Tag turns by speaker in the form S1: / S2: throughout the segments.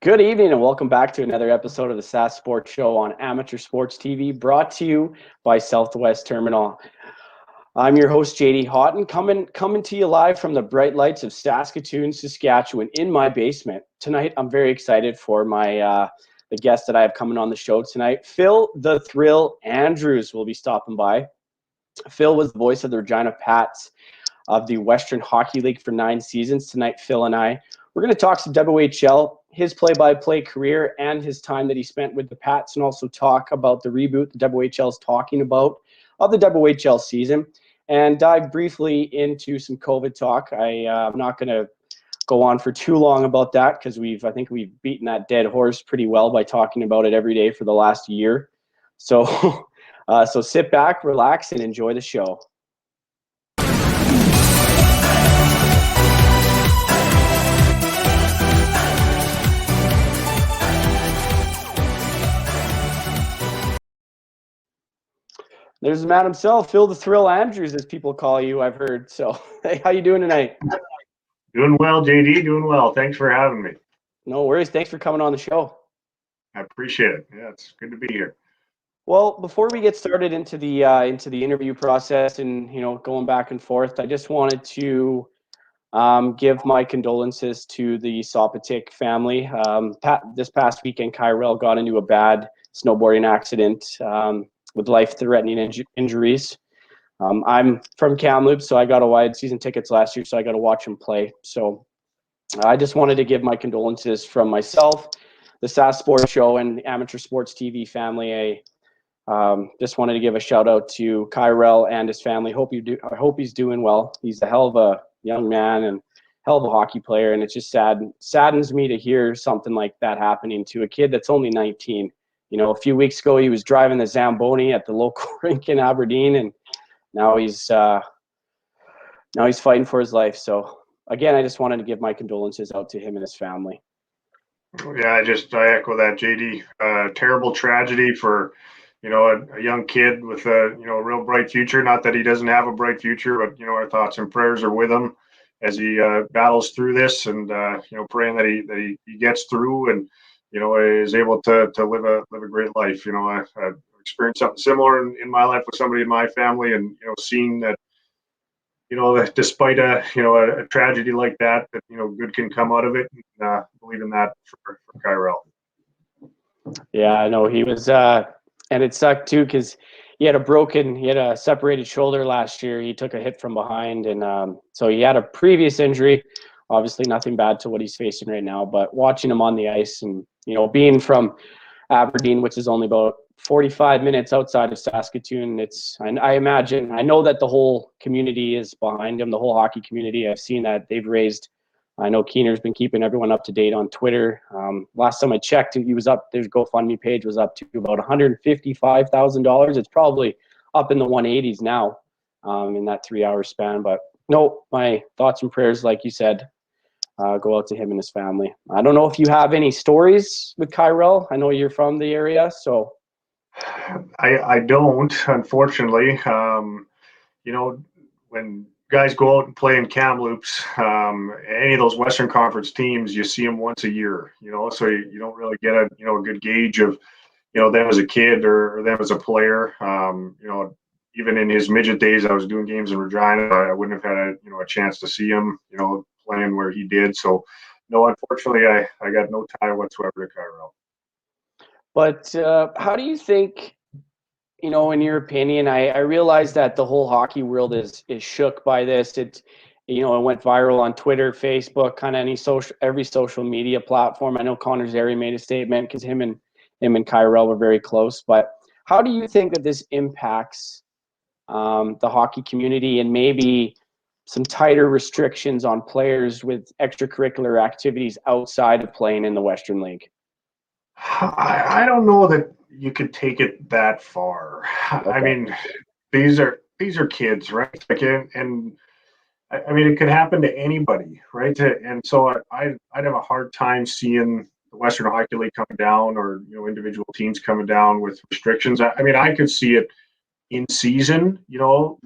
S1: Good evening and welcome back to another episode of the Sask Sports Show on Amateur Sports TV, brought to you by Southwest Terminal. I'm your host, JD Houghton, coming to you live from the bright lights of Saskatoon, Saskatchewan, in my basement. Tonight, I'm very excited for the guest that I have coming on the show tonight. Phil "The Thrill" Andrews will be stopping by. Phil was the voice of the Regina Pats of the Western Hockey League for 9 seasons. Tonight, Phil and we're going to talk some WHL, his play-by-play career, and his time that he spent with the Pats, and also talk about the reboot the WHL is talking about of the WHL season, and dive briefly into some COVID talk. I'm not going to go on for too long about that because I think we've beaten that dead horse pretty well by talking about it every day for the last year. So, so sit back, relax, and enjoy the show. There's the man himself, Phil "The Thrill" Andrews, as people call you, I've heard. So, hey, how you doing tonight?
S2: Doing well, JD. Doing well. Thanks for having me.
S1: No worries. Thanks for coming on the show.
S2: I appreciate it. Yeah, it's good to be here.
S1: Well, before we get started into the interview process and going back and forth, I just wanted to give my condolences to the Sopatik family. This past weekend, Kyrell got into a bad snowboarding accident with life-threatening injuries. I'm from Kamloops, so I got a wide season tickets last year, so I got to watch him play. So I just wanted to give my condolences from myself, the Sask Sports Show, and the Amateur Sports TV family. Just wanted to give a shout out to Kyrell and his family. I hope he's doing well. He's a hell of a young man and hell of a hockey player, and it just saddens me to hear something like that happening to a kid that's only 19. A few weeks ago he was driving the Zamboni at the local rink in Aberdeen, and now he's fighting for his life. So again, I just wanted to give my condolences out to him and his family.
S2: Yeah, I echo that, JD. Terrible tragedy for a young kid with a real bright future. Not that he doesn't have a bright future, but our thoughts and prayers are with him as he battles through this, and praying that he gets through and is able to live a great life. I've experienced something similar in my life with somebody in my family, and seeing that despite a tragedy like that good can come out of it. And, believe in that for Kyrell.
S1: Yeah, I know he was, and it sucked too because he had a separated shoulder last year. He took a hit from behind, and so he had a previous injury. Obviously, nothing bad to what he's facing right now. But watching him on the ice, and being from Aberdeen, which is only about 45 minutes outside of Saskatoon, I know that the whole community is behind him, the whole hockey community. I've seen that they've raised, I know Keener's been keeping everyone up to date on Twitter. Last time I checked, he was up, their GoFundMe page was up to about $155,000. It's probably up in the 180s now in that 3-hour span. But no, my thoughts and prayers, like you said, go out to him and his family. I don't know if you have any stories with Kyrell. I know you're from the area, so.
S2: I don't, unfortunately. When guys go out and play in Kamloops, any of those Western Conference teams, you see them once a year, so you don't really get a good gauge of, them as a kid or them as a player. Even in his midget days, I was doing games in Regina. I wouldn't have had a chance to see him, playing where he did. So, no, unfortunately, I got no tie whatsoever to Kyrell.
S1: But how do you think, in your opinion, I realize that the whole hockey world is shook by this. It went viral on Twitter, Facebook, kind of every social media platform. I know Connor Zary made a statement because him and Kyrell were very close. But how do you think that this impacts the hockey community, and maybe some tighter restrictions on players with extracurricular activities outside of playing in the Western League?
S2: I don't know that you could take it that far. Okay. I mean, these are kids, right? And I mean, it could happen to anybody, right? And so I'd have a hard time seeing the Western Hockey League coming down, or individual teams coming down with restrictions. I mean, I could see it in season,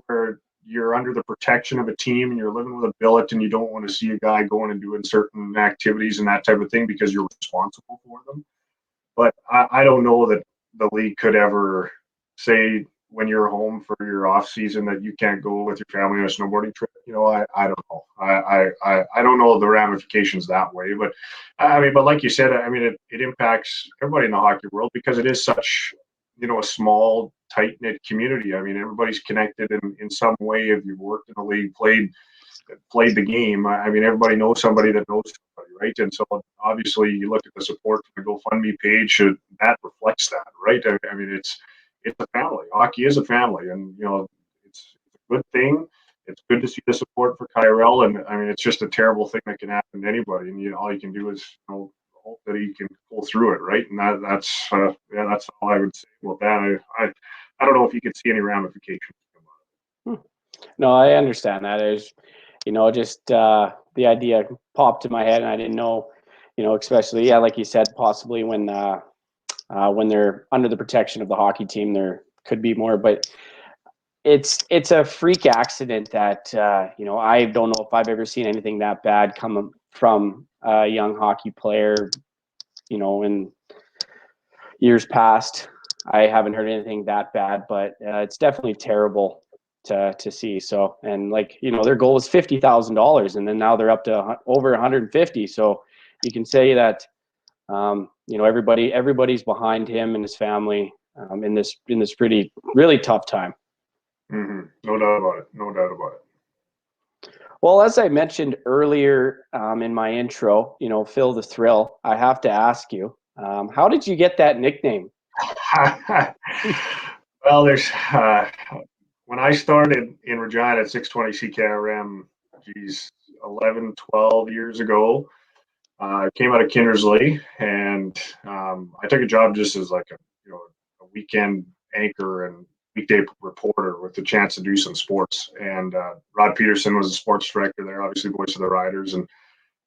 S2: where you're under the protection of a team and you're living with a billet and you don't want to see a guy going and doing certain activities and that type of thing because you're responsible for them. But I don't know that the league could ever say when you're home for your off season that you can't go with your family on a snowboarding trip. I don't know. I don't know the ramifications that way. But but like you said, it impacts everybody in the hockey world because it is such, a small, tight knit community. Everybody's connected in some way. If you've worked in the league, played the game, everybody knows somebody that knows somebody, right? And so obviously you look at the support from the GoFundMe page, that reflects that, right? It's a family. Hockey is a family, and it's a good thing. It's good to see the support for Kyrell, and it's just a terrible thing that can happen to anybody, and all you can do is hope that he can pull through it, right? And that's all I would say about that. I don't know if you could see any ramifications.
S1: No, I understand that. There's, just the idea popped in my head, and I didn't know, especially, like you said, possibly when they're under the protection of the hockey team, there could be more. But it's a freak accident that I don't know if I've ever seen anything that bad come from a young hockey player. In years past, I haven't heard anything that bad, but it's definitely terrible to see. So, and their goal was $50,000, and then now they're up to over 150. So you can say that everybody's behind him and his family in this really tough time.
S2: Mm-hmm. No doubt about it. No doubt about it.
S1: Well, as I mentioned earlier in my intro, Phil the Thrill, I have to ask you, how did you get that nickname?
S2: Well, there's when I started in Regina at 620 CKRM, 11, 12 years ago, I came out of Kindersley, and I took a job just as like a weekend anchor and weekday reporter with the chance to do some sports. And Rod Peterson was the sports director there, obviously voice of the Riders and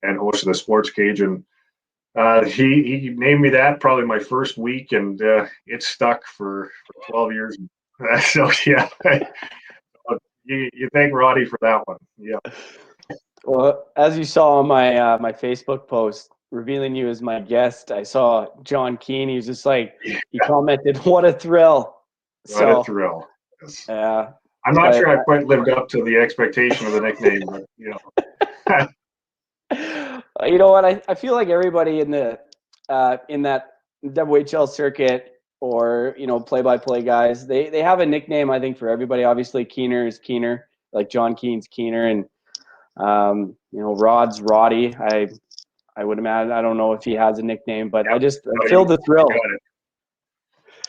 S2: host of the Sports Cage. And he named me that probably my first week, and it stuck for 12 years. So yeah, you thank Roddy for that one. Yeah.
S1: Well, as you saw on my Facebook post revealing you as my guest, I saw John Keane. He was just he commented, "What a thrill!"
S2: What a thrill! Yes.
S1: Yeah.
S2: I'm not sure I quite lived up to the expectation of the nickname, but
S1: You know what? I feel like everybody in that WHL circuit or play-by-play guys, they have a nickname. I think for everybody. Obviously, Keener is Keener, like John Keane's Keener, and Rod's Roddy. I would imagine. I don't know if he has a nickname, but I feel the thrill.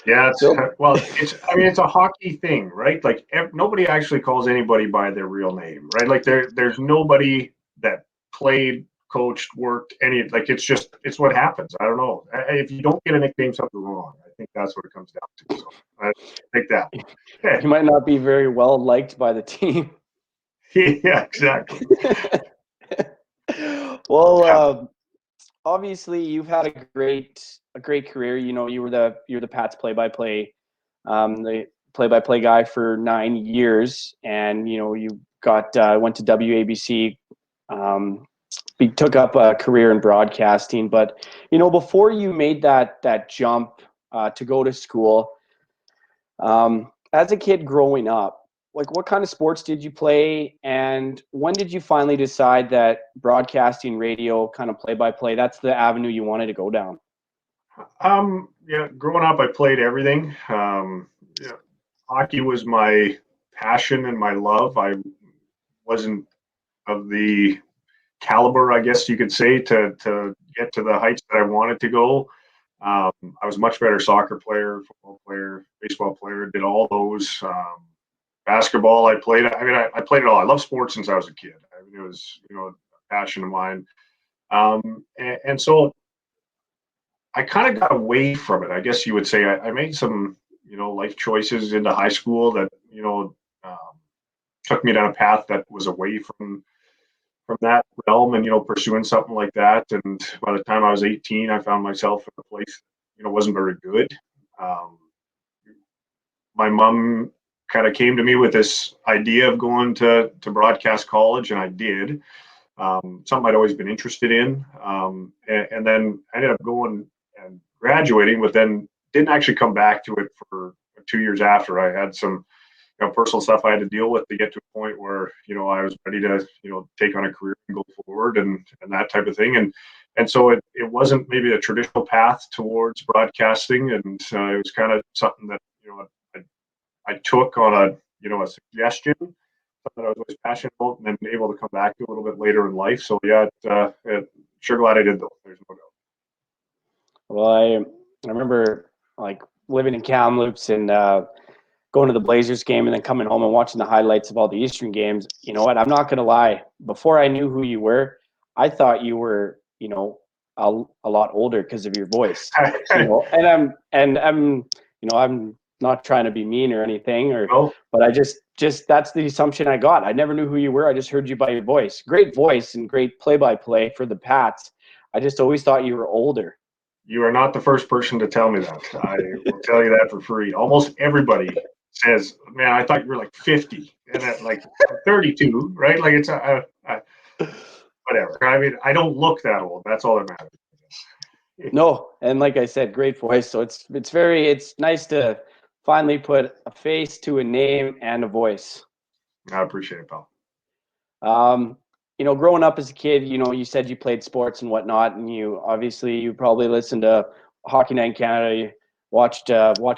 S2: Yeah, it's a hockey thing, right? Like nobody actually calls anybody by their real name, right? Like there's nobody that played, coached, worked it's what happens. I don't know. If you don't get a nickname, something's wrong. I think that's what it comes down to. So I think that
S1: you might not be very well liked by the team.
S2: Yeah, exactly.
S1: Well, obviously you've had a great career. You were the Pats play-by-play, the play-by-play guy for 9 years, and you went to WABC, took up a career in broadcasting. But before you made that jump to go to school, as a kid growing up, what kind of sports did you play, and when did you finally decide that broadcasting, radio, kind of play-by-play, that's the avenue you wanted to go down?
S2: Growing up, I played everything. Hockey was my passion and my love. I wasn't of the caliber, I guess you could say, to get to the heights that I wanted to go. I was a much better soccer player, football player, baseball player, did all those. Basketball, I played. I played it all. I love sports since I was a kid. It was, a passion of mine. And so I kind of got away from it, I guess you would say. I made some, life choices into high school that, took me down a path that was away from that realm and, pursuing something like that. And by the time I was 18, I found myself in a place, wasn't very good. My mom kind of came to me with this idea of going to broadcast college, and I did. Something I'd always been interested in, and then I ended up going and graduating, but then didn't actually come back to it for 2 years after. I had some personal stuff I had to deal with to get to a point where I was ready to take on a career and go forward and that type of thing. And so it wasn't maybe a traditional path towards broadcasting, and it was kind of something that I took on a suggestion that I was always passionate about, and then able to come back to a little bit later in life. So yeah, sure glad I did though. There's no doubt.
S1: Well, I remember like living in Kamloops and going to the Blazers game and then coming home and watching the highlights of all the Eastern games. You know what? I'm not going to lie. Before I knew who you were, I thought you were, a lot older because of your voice. And I'm not trying to be mean or anything, but I just that's the assumption I got. I never knew who you were. I just heard you by your voice. Great voice and great play-by-play for the Pats. I just always thought you were older.
S2: You are not the first person to tell me that. I will tell you that for free. Almost everybody says, "Man, I thought you were like 50," and at like 32, right? Like it's whatever. I mean, I don't look that old. That's all that matters.
S1: No, and like I said, great voice. So it's nice to finally put a face to a name and a voice.
S2: I appreciate it, pal.
S1: Growing up as a kid, you said you played sports and whatnot, and you probably listened to Hockey Night in Canada, you watched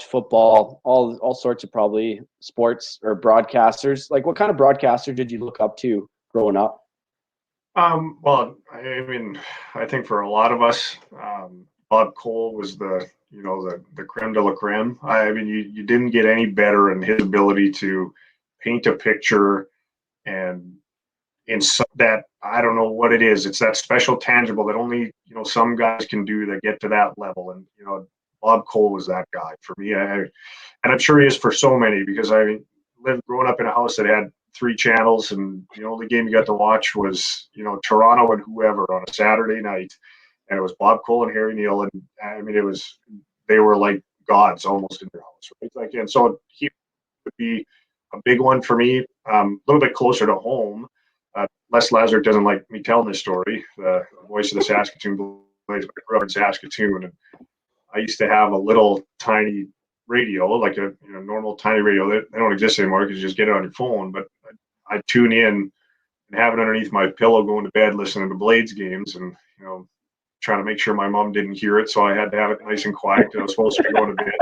S1: football, all sorts of probably sports or broadcasters. Like, what kind of broadcaster did you look up to growing up?
S2: Well, I mean, I think for a lot of us, Bob Cole was the creme de la creme. I mean, you didn't get any better in his ability to paint a picture, and that, I don't know what it is. It's that special tangible that only some guys can do that get to that level. And Bob Cole was that guy for me. And I'm sure he is for so many, because I growing up in a house that had 3 channels, and the only game you got to watch was Toronto and whoever on a Saturday night, and it was Bob Cole and Harry Neal, and I mean they were like gods almost in their house, right? Like, and so he would be a big one for me. A little bit closer to home. Les Lazaruk doesn't like me telling this story. The voice of the Saskatoon Blades. I grew up in Saskatoon, and I used to have a little tiny radio, like a normal tiny radio. They don't exist anymore because you just get it on your phone. But I tune in and have it underneath my pillow, going to bed, listening to Blades games, and trying to make sure my mom didn't hear it. So I had to have it nice and quiet. I was supposed to be going to bed.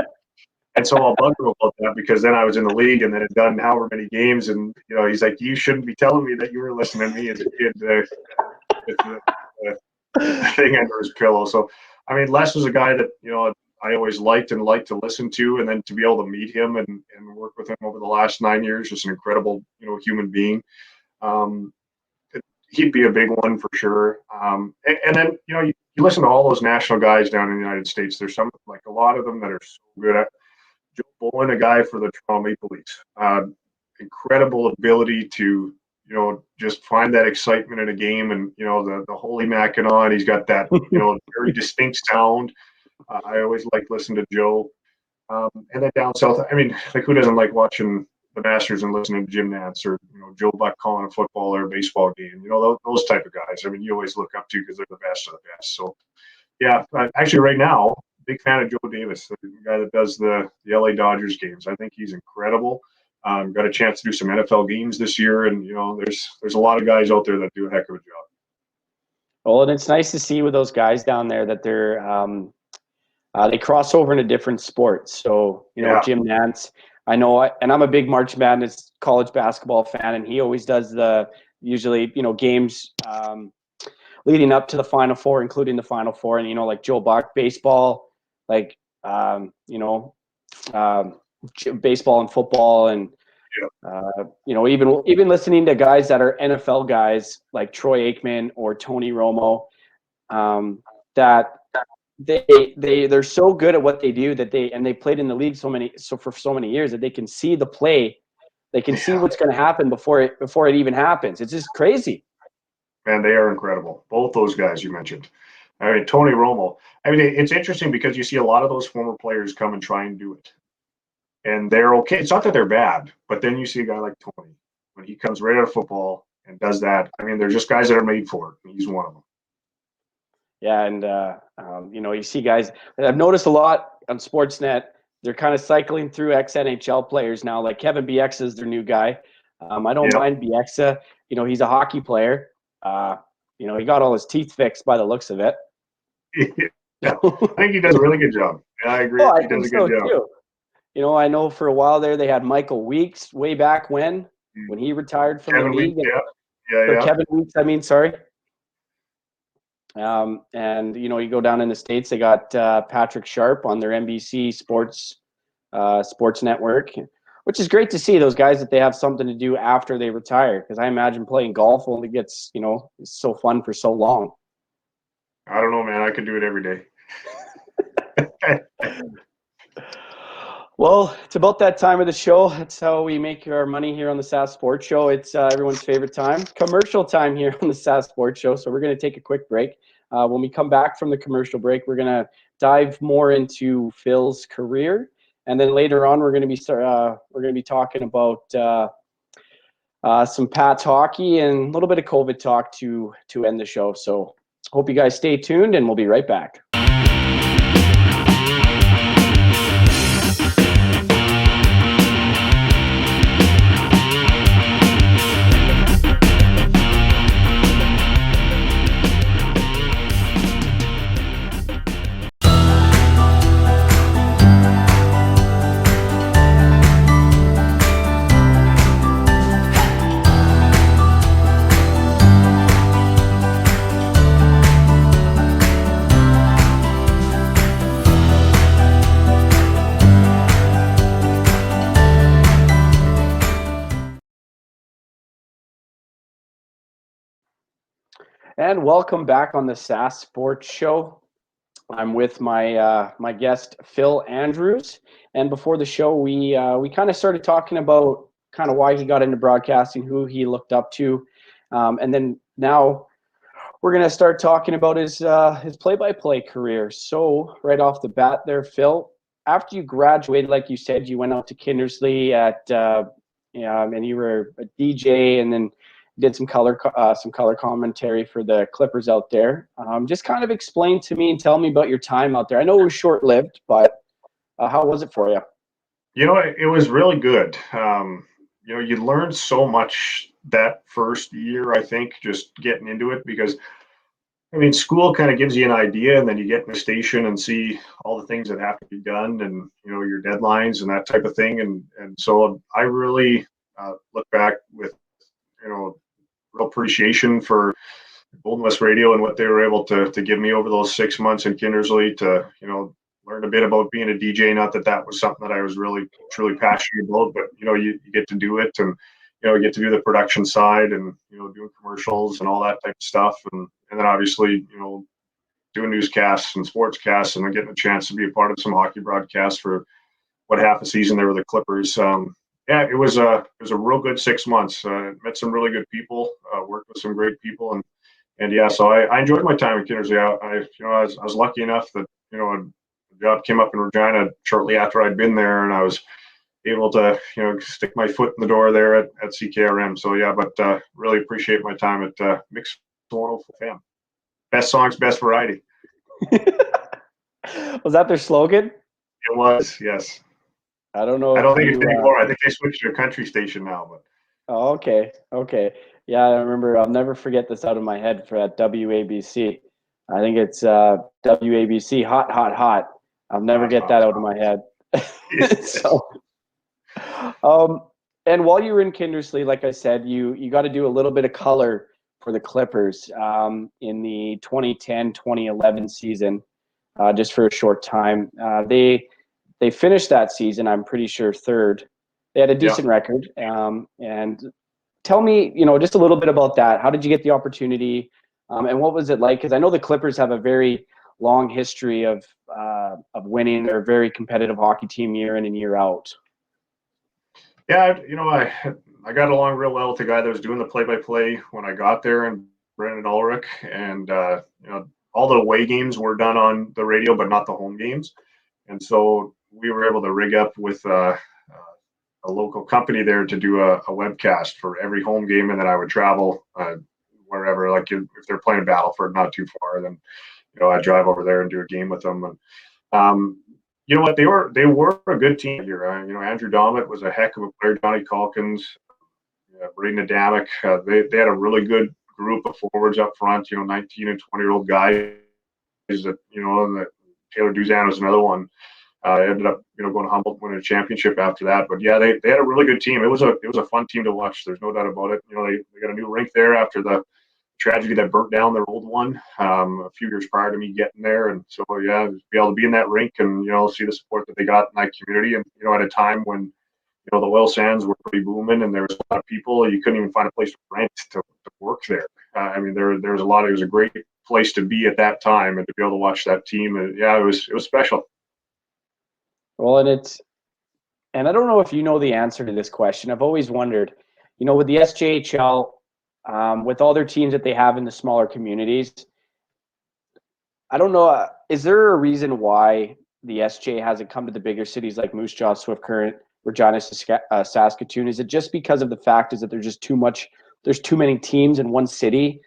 S2: And so I'll bug him about that, because then I was in the league and then had done however many games, and he's like, "You shouldn't be telling me that you were listening to me as a kid." With the thing under his pillow. So I mean, Les was a guy that I always liked to listen to, and then to be able to meet him and work with him over the last 9 years, just an incredible human being. He'd be a big one for sure. And then you listen to all those national guys down in the United States. There's some, like a lot of them, that are so good at. Joe Bowen, a guy for the Toronto Maple Leafs, incredible ability to just find that excitement in a game, and the Holy Mackinac. He's got that very distinct sound. I always like listening to Joe. And then down south, I mean, like, who doesn't like watching the Masters and listening to Jim Nantz, or Joe Buck calling a football or a baseball game? Those type of guys. I mean, you always look up to, because they're the best of the best. So yeah, actually right now, big fan of Joe Davis, the guy that does the LA Dodgers games. I think he's incredible. Got a chance to do some NFL games this year, and there's a lot of guys out there that do a heck of a job.
S1: Well, and it's nice to see with those guys down there that they're they cross over into different sports. So Jim Nantz, I know, and I'm a big March Madness college basketball fan, and he always does usually games leading up to the Final Four, including the Final Four, and like Joe Buck, baseball, like baseball and football, and even listening to guys that are NFL guys like Troy Aikman or Tony Romo, that they're so good at what they do that they played in the league for so many years that they can see the play, they can see what's going to happen before it even happens. It's just crazy.
S2: Man, they are incredible. Both those guys you mentioned. I mean, Tony Romo. I mean, it's interesting because you see a lot of those former players come and try and do it. and they're okay. It's not that they're bad, but then you see a guy like Tony when he comes right out of football and does that. I mean, they're just guys that are made for it. He's one of them.
S1: Yeah, and you see guys. I've noticed a lot on Sportsnet. They're kind of cycling through ex-NHL players now. Like Kevin Bieksa is their new guy. I don't mind Bieksa. He's a hockey player. He got all his teeth fixed by the looks of it.
S2: Yeah, I think he does a really good job. Yeah, I agree.
S1: Oh, I
S2: He
S1: think
S2: does a
S1: so
S2: good job.
S1: too. I know for a while there they had Michael Weeks way back when he retired from
S2: Kevin
S1: the league.
S2: Weeks, yeah.
S1: Kevin Weeks, I mean, sorry. And you go down in the States, they got Patrick Sharp on their NBC Sports Network, which is great to see those guys that they have something to do after they retire. Because I imagine playing golf only gets it's so fun for so long.
S2: I don't know, man. I could do it every day.
S1: Well, it's about that time of the show. That's how we make our money here on the Sask Sports Show. It's everyone's favorite time, commercial time here on the Sask Sports Show. So we're going to take a quick break. When we come back from the commercial break, we're going to dive more into Phil's career, and then later on, we're going to be talking about some Pats hockey and a little bit of COVID talk to end the show. So hope you guys stay tuned, and we'll be right back. And welcome back on the Sask Sports Show. I'm with my guest Phil Andrews, and before the show, we kind of started talking about kind of why he got into broadcasting, who he looked up to, and then now we're gonna start talking about his play-by-play career. So right off the bat, there, Phil, after you graduated, like you said, you went out to Kindersley and you were a DJ, and then did some color commentary for the Clippers out there. Just kind of explain to me and tell me about your time out there. I know it was short-lived, but how was it for you?
S2: It was really good. You learned so much that first year, I think, just getting into it, because I mean, school kind of gives you an idea, and then you get in the station and see all the things that have to be done, and your deadlines and that type of thing. And so I really look back with real appreciation for Golden West Radio and what they were able to give me over those 6 months in Kindersley to learn a bit about being a DJ. Not that that was something that I was really truly passionate about, but you get to do it, and you get to do the production side, and doing commercials and all that type of stuff, and then obviously doing newscasts and sportscasts, and then getting a chance to be a part of some hockey broadcasts for half a season there with the Clippers. Yeah, it was a real good 6 months. Met some really good people, worked with some great people, and yeah, so I enjoyed my time in Kindersley. I was lucky enough that a job came up in Regina shortly after I'd been there, and I was able to stick my foot in the door there at CKRM. So yeah, but really appreciate my time at Mix 104 FM. Best songs, best variety.
S1: Was that their slogan?
S2: It was, yes.
S1: I don't know.
S2: I don't think it's anymore. I think they switched to a country station now. But
S1: oh, okay. Yeah, I remember. I'll never forget this out of my head for at WABC. I think it's WABC Hot, Hot, Hot. I'll never get that out of my head. So, and while you were in Kindersley, like I said, you got to do a little bit of color for the Clippers in the 2010-2011 season, just for a short time. They finished that season, I'm pretty sure, third. They had a decent record. And tell me, just a little bit about that. How did you get the opportunity, and what was it like? Because I know the Clippers have a very long history of winning. They're a very competitive hockey team year in and year out.
S2: Yeah, I got along real well with the guy that was doing the play-by-play when I got there, and Brendan Ulrich, and all the away games were done on the radio, but not the home games. And so we were able to rig up with a local company there to do a webcast for every home game, and then I would travel wherever. Like if they're playing Battleford, not too far, then I'd drive over there and do a game with them. And you know what, they were a good team here. Andrew Dommett was a heck of a player. Johnny Calkins, Braden Adamic. They had a really good group of forwards up front. 19 and 20-year-old guys that and that Taylor Duzan was another one. Ended up going to Humboldt, winning a championship after that. But yeah, they had a really good team. It was a fun team to watch. There's no doubt about it. They got a new rink there after the tragedy that burnt down their old one a few years prior to me getting there. And so yeah, to be able to be in that rink and see the support that they got in that community, and at a time when the oil sands were pretty booming and there was a lot of people, you couldn't even find a place to rent to work there. There was a lot. It was a great place to be at that time, and to be able to watch that team, and yeah, it was special.
S1: Well, and I don't know if you know the answer to this question. I've always wondered, with the SJHL, with all their teams that they have in the smaller communities, I don't know, is there a reason why the SJ hasn't come to the bigger cities like Moose Jaw, Swift Current, Regina, Saskatoon? Is it just because of the fact is that there's too many teams in one city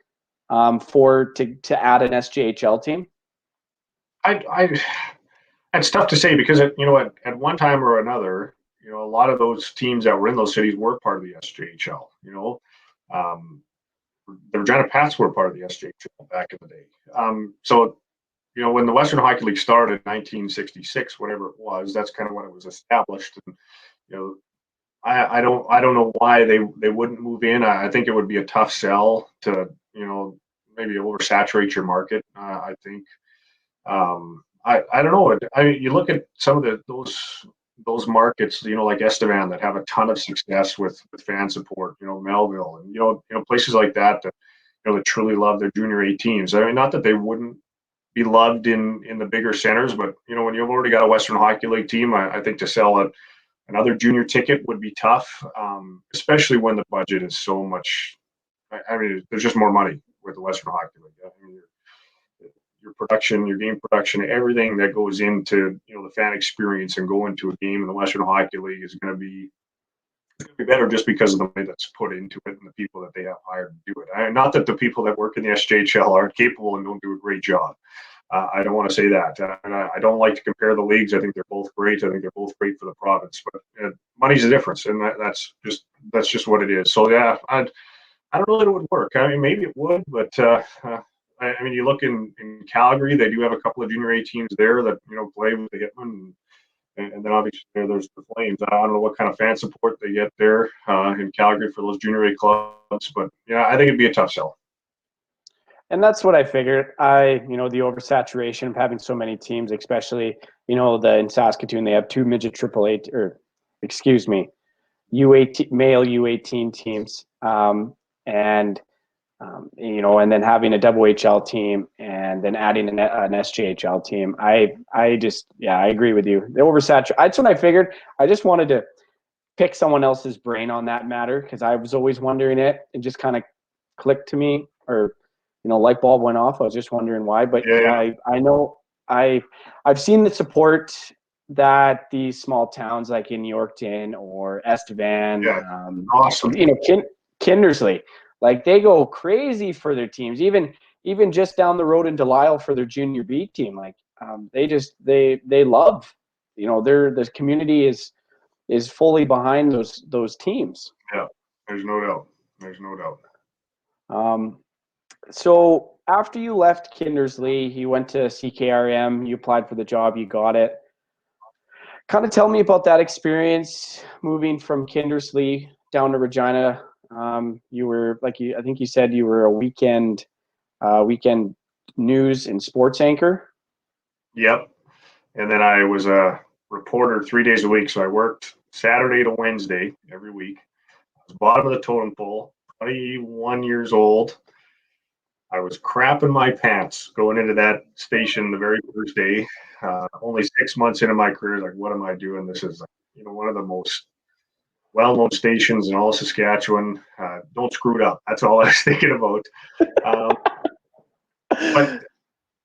S1: to add an SJHL team?
S2: It's tough to say because at one time or another, a lot of those teams that were in those cities were part of the SJHL. The Regina Pats were part of the SJHL back in the day. So when the Western Hockey League started in 1966, whatever it was, that's kind of when it was established. And I don't know why they wouldn't move in. I think it would be a tough sell to maybe oversaturate your market. I think. I don't know. You look at some of those markets, like Estevan, that have a ton of success with fan support. Melville, and places like that that truly love their junior A teams. Not that they wouldn't be loved in the bigger centers, but when you've already got a Western Hockey League team, I think to sell another junior ticket would be tough, especially when the budget is so much. There's just more money with the Western Hockey League. Your production, your game production, everything that goes into the fan experience and going to a game in the Western Hockey League is going to be better just because of the money that's put into it and the people that they have hired to do it. Not that the people that work in the SJHL aren't capable and don't do a great job. I don't want to say that. And I don't like to compare the leagues. I think they're both great. I think they're both great for the province. But money's the difference, and that's just what it is. So yeah, I don't know that it would work. Maybe it would, but. You look in Calgary, they do have a couple of junior A teams there that play with the Hitmen, and then obviously there's the Flames. I don't know what kind of fan support they get there in Calgary for those junior A clubs, but yeah, I think it'd be a tough sell.
S3: And that's what I figured. The oversaturation of having so many teams, especially in Saskatoon, they have two midget AAA male U18 teams, and then having a WHL team and then adding an SJHL team. I agree with you. The oversaturation, that's what I figured. I just wanted to pick someone else's brain on that matter because I was always wondering it. It just kind of clicked to me, or light bulb went off. I was just wondering why. But yeah. I know I've seen the support that these small towns like in Yorkton or Estevan,
S2: awesome.
S3: Kindersley. Like they go crazy for their teams, even just down the road in Delisle for their junior B team. Like they love, the community is fully behind those teams.
S2: Yeah, there's no doubt.
S3: So after you left Kindersley, you went to CKRM. You applied for the job. You got it. Kind of tell me about that experience moving from Kindersley down to Regina. You were I think you said you were a weekend news and sports anchor.
S2: Yep. And then I was a reporter 3 days a week. So I worked Saturday to Wednesday every week. I was bottom of the totem pole, 21 years old. I was crapping my pants going into that station the very first day. Only 6 months into my career, like, what am I doing? This is one of the most well-known stations in all of Saskatchewan. Don't screw it up. That's all I was thinking about. But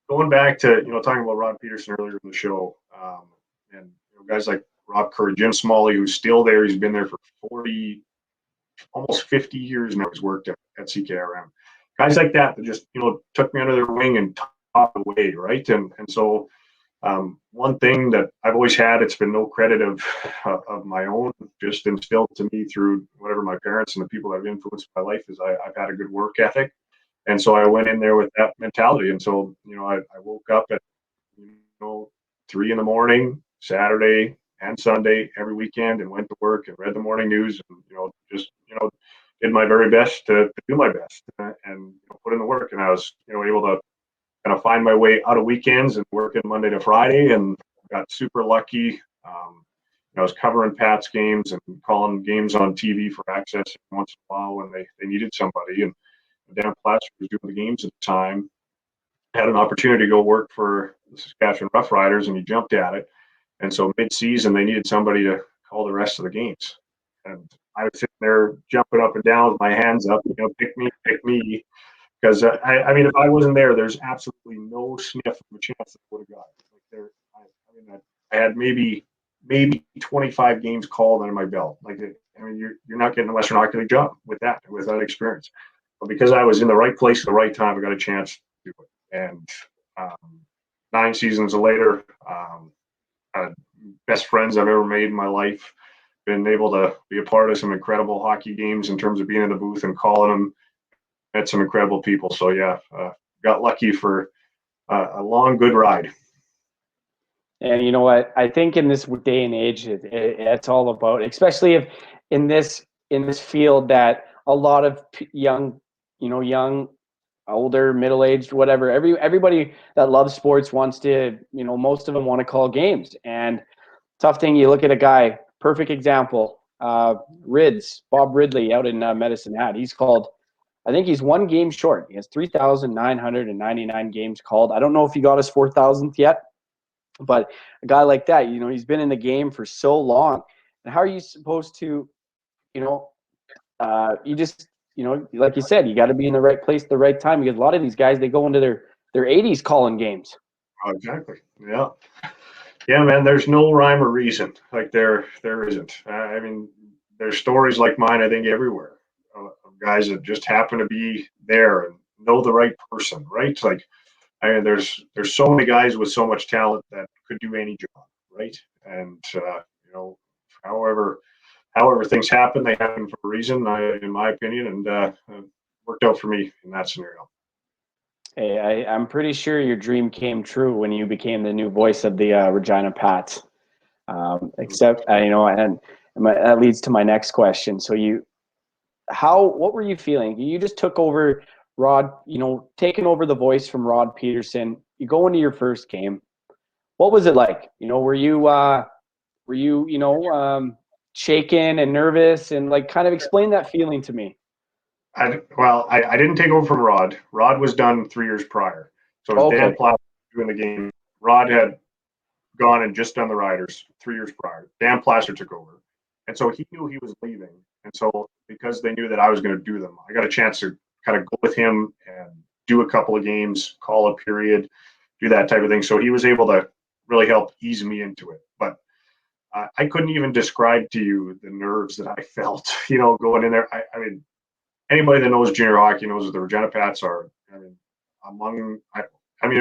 S2: going back to talking about Rod Peterson earlier in the show, and guys like Rob Curry, Jim Smalley, who's still there. He's been there for 40, almost 50 years now. He's worked at CKRM. Guys like that just, took me under their wing and taught the way, right? And so one thing that I've always had, it's been no credit of my own, just instilled to me through whatever my parents and the people that have influenced my life, is I've had a good work ethic. And so I went in there with that mentality. And so, I woke up at, 3 a.m, Saturday and Sunday, every weekend, and went to work and read the morning news and, just, did my very best to do my best and put in the work. And I was, able to kind of find my way out of weekends and working Monday to Friday, and got super lucky. I was covering Pats games and calling games on TV for Access once in a while when they needed somebody. And Dan Plaster was doing the games at the time. Had an opportunity to go work for the Saskatchewan Roughriders, and he jumped at it. And so mid-season, they needed somebody to call the rest of the games. And I was sitting there jumping up and down with my hands up, pick me. Because if I wasn't there, there's absolutely no sniff of a chance that I would have got it. I had maybe 25 games called under my belt. You're not getting a Western Hockey League job with that experience. But because I was in the right place at the right time, I got a chance to do it. And 9 seasons later, best friends I've ever made in my life. Been able to be a part of some incredible hockey games in terms of being in the booth and calling them. Met some incredible people. So got lucky for a long, good ride.
S3: And you know what? I think in this day and age, it's all about, especially if in this field, that a lot of young, older, middle-aged, whatever, everybody that loves sports wants to, most of them want to call games. And tough thing, you look at a guy, perfect example, Bob Ridley out in Medicine Hat. He's called, I think he's 1 game short. He has 3,999 games called. I don't know if he got his 4,000th yet, but a guy like that, he's been in the game for so long. And how are you supposed to, you just, like you said, you got to be in the right place at the right time, because a lot of these guys, they go into their 80s calling games.
S2: Oh, exactly. Yeah. Yeah, man, there's no rhyme or reason. There isn't. There's stories like mine, I think, everywhere. Guys that just happen to be there and know the right person, right? There's so many guys with so much talent that could do any job, right? And however things happen, they happen for a reason, in my opinion, and worked out for me in that scenario.
S3: Hey, I'm pretty sure your dream came true when you became the new voice of the Regina Pats. Except, and that leads to my next question. So what were you feeling? You just took over Rod, taking over the voice from Rod Peterson. You go into your first game. What was it like? Were you shaken and nervous, and kind of explain that feeling to me?
S2: I didn't take over from Rod. Rod was done 3 years prior. So it was Dan Plaster doing the game. Rod had gone and just done the Riders 3 years prior. Dan Plaster took over. And so he knew he was leaving. And so because they knew that I was going to do them, I got a chance to kind of go with him and do a couple of games, call a period, do that type of thing. So he was able to really help ease me into it. But I couldn't even describe to you the nerves that I felt, going in there. Anybody that knows junior hockey knows that the Regina Pats are, in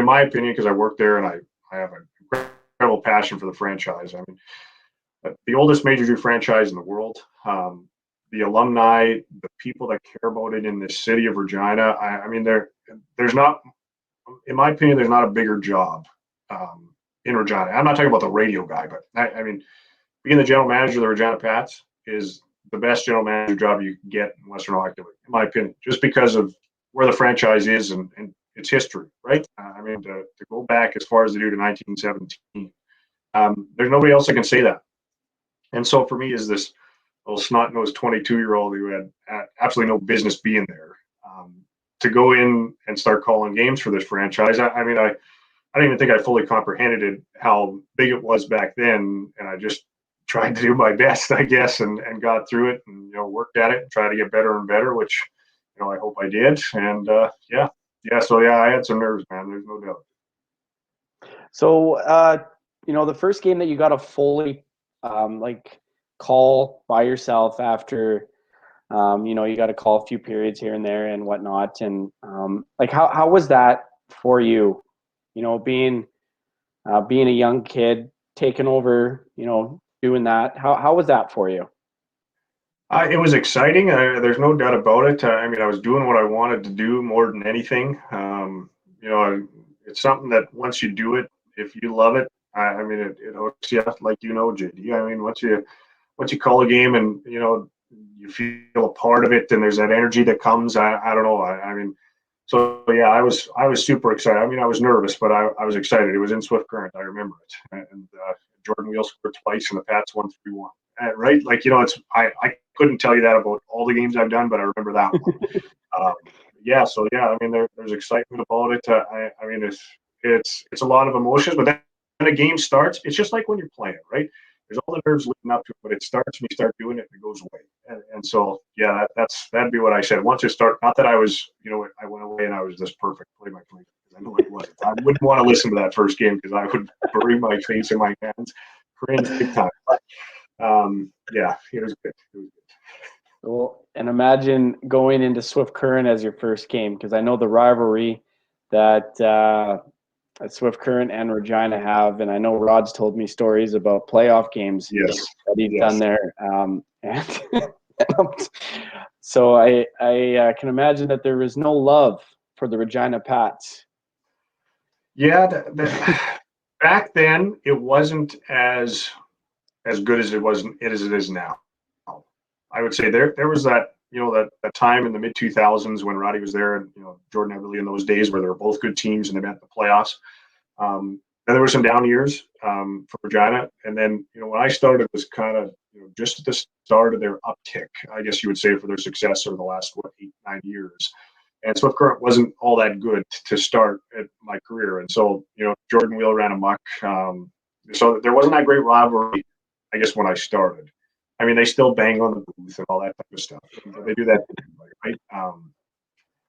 S2: my opinion, because I work there and I have an incredible passion for the franchise. The oldest Major League franchise in the world. The alumni, the people that care about it in the city of Regina. There's not, in my opinion, there's not a bigger job in Regina. I'm not talking about the radio guy, but being the general manager of the Regina Pats is the best general manager job you can get in Western Hockey League, in my opinion, just because of where the franchise is and its history, right? To go back as far as they do to 1917, there's nobody else that can say that. And so for me, is this little snot-nosed 22-year-old who had absolutely no business being there, to go in and start calling games for this franchise. I don't even think I fully comprehended it, how big it was back then, and I just tried to do my best, I guess, and got through it, and worked at it, and tried to get better and better, which I hope I did. And so I had some nerves, man. There's no doubt.
S3: So the first game that you got to fully like call by yourself after, you got to call a few periods here and there and whatnot. And like, how was that for you? Being a young kid, taking over, doing that. How was that for you?
S2: It was exciting. There's no doubt about it. I mean, I was doing what I wanted to do more than anything. It's something that once you do it, if you love it, I mean, it hooks you, like JD. I mean, once you call a game and you feel a part of it, and there's that energy that comes. I don't know. I mean, so yeah, I was super excited. I mean, I was nervous, but I was excited. It was in Swift Current. I remember it, and Jordan Wheel scored twice, and the Pats won 3-1. Right? Like, I couldn't tell you that about all the games I've done, but I remember that one. Yeah, so yeah, I mean, there's excitement about it. I mean, it's a lot of emotions, but then when a game starts, it's just like when you're playing, right? There's all the nerves leading up to it, but it starts and you start doing it and it goes away. And so, yeah, that'd be what I said. Once it started, not that I was, I went away and I was this perfect play by play. I know it wasn't. I wouldn't want to listen to that first game because I would bury my face in my hands, cringe big time. But yeah, it was good. It was good.
S3: Well, and imagine going into Swift Current as your first game, because I know the rivalry that Swift Current and Regina have, and I know Rod's told me stories about playoff games
S2: Yes.
S3: that he's done there. And so I can imagine that there was no love for the Regina Pats.
S2: Yeah, back then it wasn't as good as it is now. I would say there was that that time in the mid 2000s when Roddy was there, and Jordan Everly in those days where they were both good teams and they met the playoffs. Then there were some down years for Regina, and then when I started it was kind of just at the start of their uptick, I guess you would say, for their success over the last 8-9 years. And Swift Current wasn't all that good to start at my career, and so Jordan Wheel ran amok. So there wasn't that great rivalry, I guess, when I started. I mean, they still bang on the booth and all that type of stuff. They do that, right?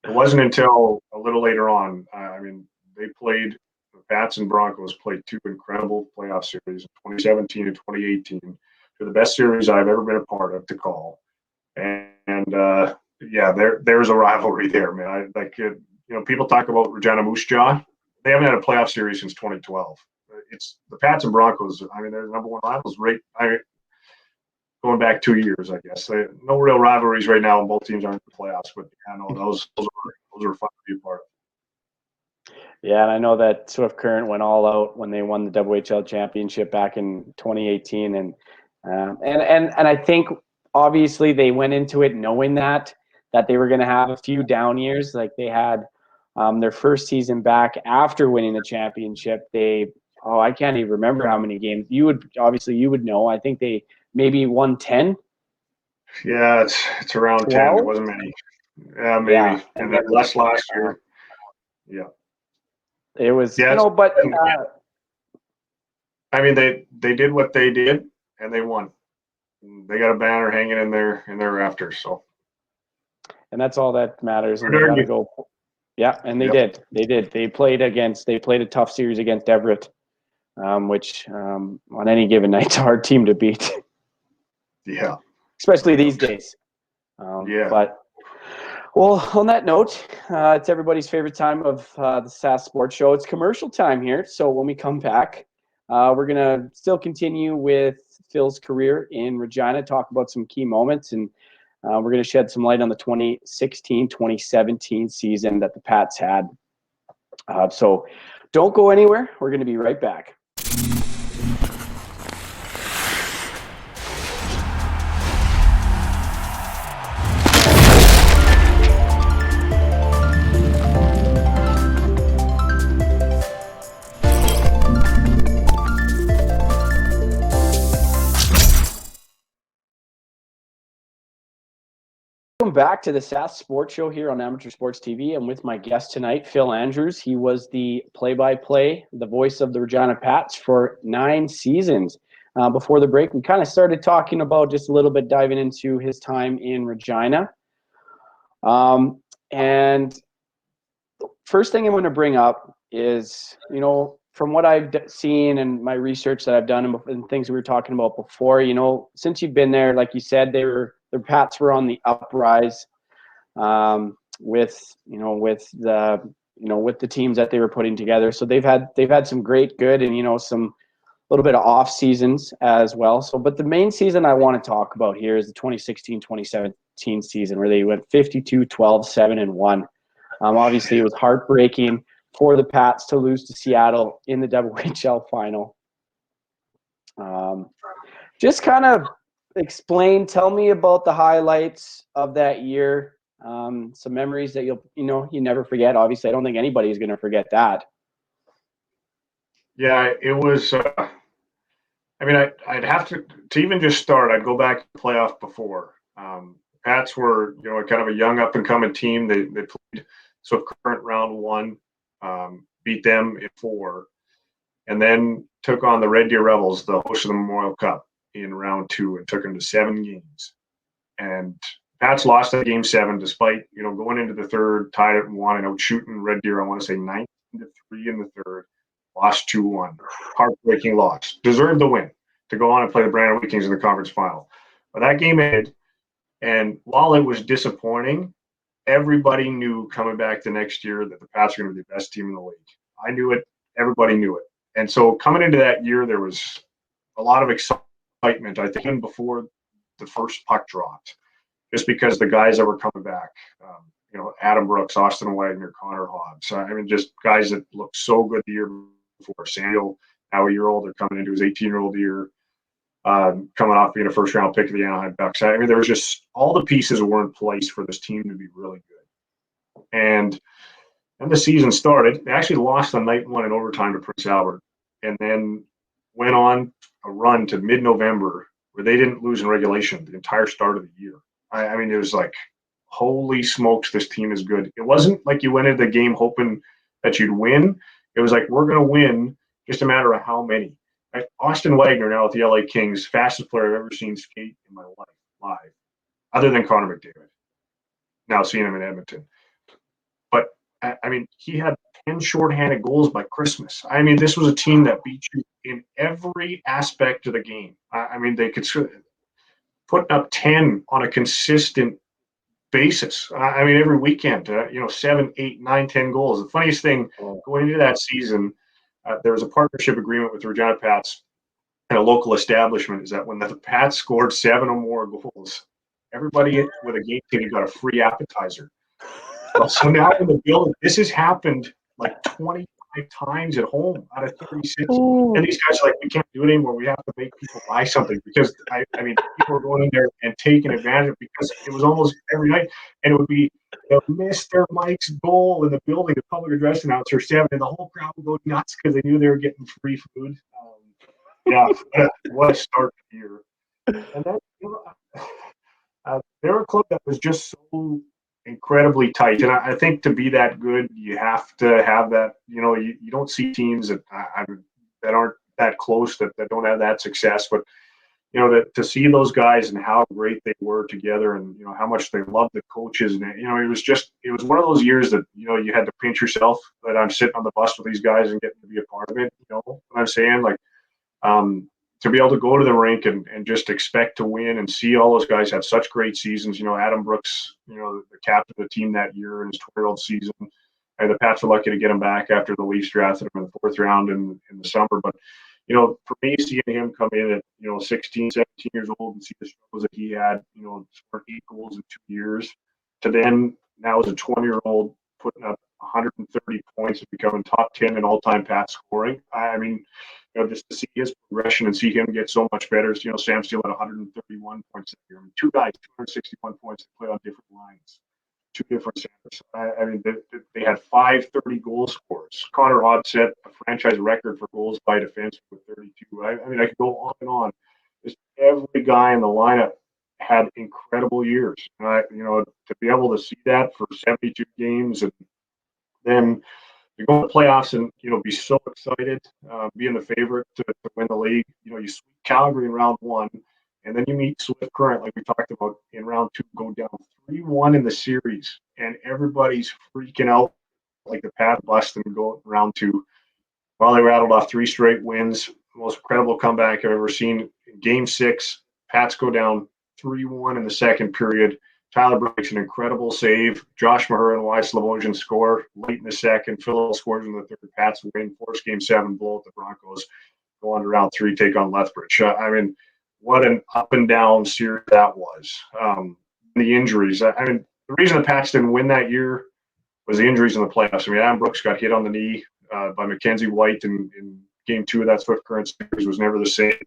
S2: It wasn't until a little later on. I mean, the Pats and Broncos played two incredible playoff series in 2017 and 2018. They're the best series I've ever been a part of to call. And yeah, there's a rivalry there, man. People talk about Regina Moose Jaw. They haven't had a playoff series since 2012. It's the Pats and Broncos. I mean, they're the number one rivals. Going back 2 years, I guess. No real rivalries right now, and both teams aren't in the playoffs. But I know those are fun to be a part of.
S3: Yeah, and I know that Swift Current went all out when they won the WHL championship back in 2018, and I think obviously they went into it knowing that they were going to have a few down years. Like they had their first season back after winning the championship. I can't even remember how many games. You would know. I think they maybe won 10.
S2: Yeah, it's around 12? 10. It wasn't many. Yeah, maybe. Yeah, and then less last year. Yeah.
S3: It was, but
S2: I mean, they did what they did, and they won. They got a banner hanging in their rafters. So,
S3: and that's all that matters. And they got to go. Yeah, and they did. They did. They played a tough series against Everett, which on any given night's a hard team to beat.
S2: Yeah.
S3: Especially these days.
S2: Yeah.
S3: But well, on that note, it's everybody's favorite time of the Sask Sports Show. It's commercial time here. So when we come back, we're going to still continue with Phil's career in Regina, talk about some key moments, and we're going to shed some light on the 2016-2017 season that the Pats had. So don't go anywhere. We're going to be right back. Welcome back to the Sask Sports Show here on Amateur Sports TV. I'm with my guest tonight, Phil Andrews. He was the play-by-play, the voice of the Regina Pats for 9 seasons. Before the break, we kind of started talking about just a little bit diving into his time in Regina. And the first thing I'm going to bring up is, from what I've seen and my research that I've done and things we were talking about before, you know, since you've been there, like you said, their Pats were on the uprise with the teams that they were putting together. So they've had some great, good, and, you know, some little bit of off seasons as well. So, but the main season I want to talk about here is the 2016-2017 season, where they went 52-12-7-1. Obviously, it was heartbreaking for the Pats to lose to Seattle in the WHL final. Just kind of tell me about the highlights of that year. Some memories that you never forget. Obviously, I don't think anybody's going to forget that.
S2: Yeah, it was. I mean, I'd have to even just start. I'd go back to the playoff before. Pats were, you know, kind of a young up and coming team. They played Swift Current round 1, beat them in 4, and then took on the Red Deer Rebels, the host of the Memorial Cup, in round 2, and took them to 7 games. And Pats lost that game 7, despite, you know, going into the third, tied it 1, and out shooting Red Deer, I want to say 19-3 in the third. Lost 2-1. Heartbreaking loss. Deserved the win to go on and play the Brandon Wheat Kings in the conference final. But that game ended, and while it was disappointing, everybody knew coming back the next year that the Pats were going to be the best team in the league. I knew it. Everybody knew it. And so coming into that year, there was a lot of excitement, I think, even before the first puck dropped, just because the guys that were coming back, you know, Adam Brooks, Austin Wagner, Connor Hobbs. I mean, just guys that looked so good the year before. Samuel, now a year older, coming into his 18-year-old year, coming off being a first-round pick of the Anaheim Ducks. I mean, there was just all the pieces were in place for this team to be really good. And then the season started. They actually lost on night 1 in overtime to Prince Albert, and then went on a run to mid-November where they didn't lose in regulation the entire start of the year. I mean, it was like, holy smokes, this team is good. It wasn't like you went into the game hoping that you'd win. It was like, we're going to win, just a matter of how many. Right? Austin Wagner, now with the LA Kings, fastest player I've ever seen skate in my life, live, other than Connor McDavid. Now seeing him in Edmonton. But, I mean, he had 10 shorthanded goals by Christmas. I mean, this was a team that beat you in every aspect of the game. I mean, they could put up 10 on a consistent basis. I mean, every weekend, 7, 8, 9, 10 goals. The funniest thing going into that season, there was a partnership agreement with Regina Pats and a local establishment, is that when the Pats scored 7 or more goals, everybody with a game ticket got a free appetizer. So now in the building, this has happened like 25 times at home out of 36. Ooh. And these guys are like, we can't do it anymore. We have to make people buy something, because I mean, people were going in there and taking advantage of it, because it was almost every night. And it would be, Mr. Mike's goal in the building, the public address announcer 7, and the whole crowd would go nuts because they knew they were getting free food. What a start to the year. And then they were a club that was just so incredibly tight, and I think to be that good, you have to have that. You don't see teams that aren't that close, that don't have that success. But to see those guys and how great they were together, and how much they loved the coaches, and it was one of those years that you had to pinch yourself that I'm sitting on the bus with these guys and getting to be a part of it. You know what I'm saying? Like, to be able to go to the rink and just expect to win, and see all those guys have such great seasons. Adam Brooks, the captain of the team that year in his 20-year-old season. And the Pats were lucky to get him back after the Leafs drafted him in the 4th round in the summer. But, for me, seeing him come in at, 16, 17 years old and see the struggles that he had, scored 8 goals in 2 years, to then now as a 20-year-old putting up 130 points and becoming top 10 in all-time Pats scoring. I mean, just to see his progression and see him get so much better. Sam Steele had 131 points that year. I mean, 2 guys, 261 points, that play on different lines, 2 different centers. I mean, they had 5 30-goal scorers. Connor Hobbs set a franchise record for goals by defense with 32. I mean, I could go on and on. Just every guy in the lineup had incredible years. And to be able to see that for 72 games, and then to go to the playoffs and be so excited, being the favorite to win the league. You sweep Calgary in round 1, and then you meet Swift Current, like we talked about, in round 2, go down 3-1 in the series, and everybody's freaking out like the Pat bust and go round 2. Well, they rattled off 3 straight wins. Most incredible comeback I've ever seen. Game 6, Pats go down 3-1 in the second period. Tyler breaks an incredible save. Josh Maher and Wyatt Slavojian score late in the second. Phil scores in the third. Pats win. Force Game 7, blow out the Broncos. Go on to round 3, take on Lethbridge. I mean, what an up and down series that was. The injuries. I mean, the reason the Pats didn't win that year was the injuries in the playoffs. I mean, Adam Brooks got hit on the knee by Mackenzie White in Game 2 of that Swift Current series, was never the same.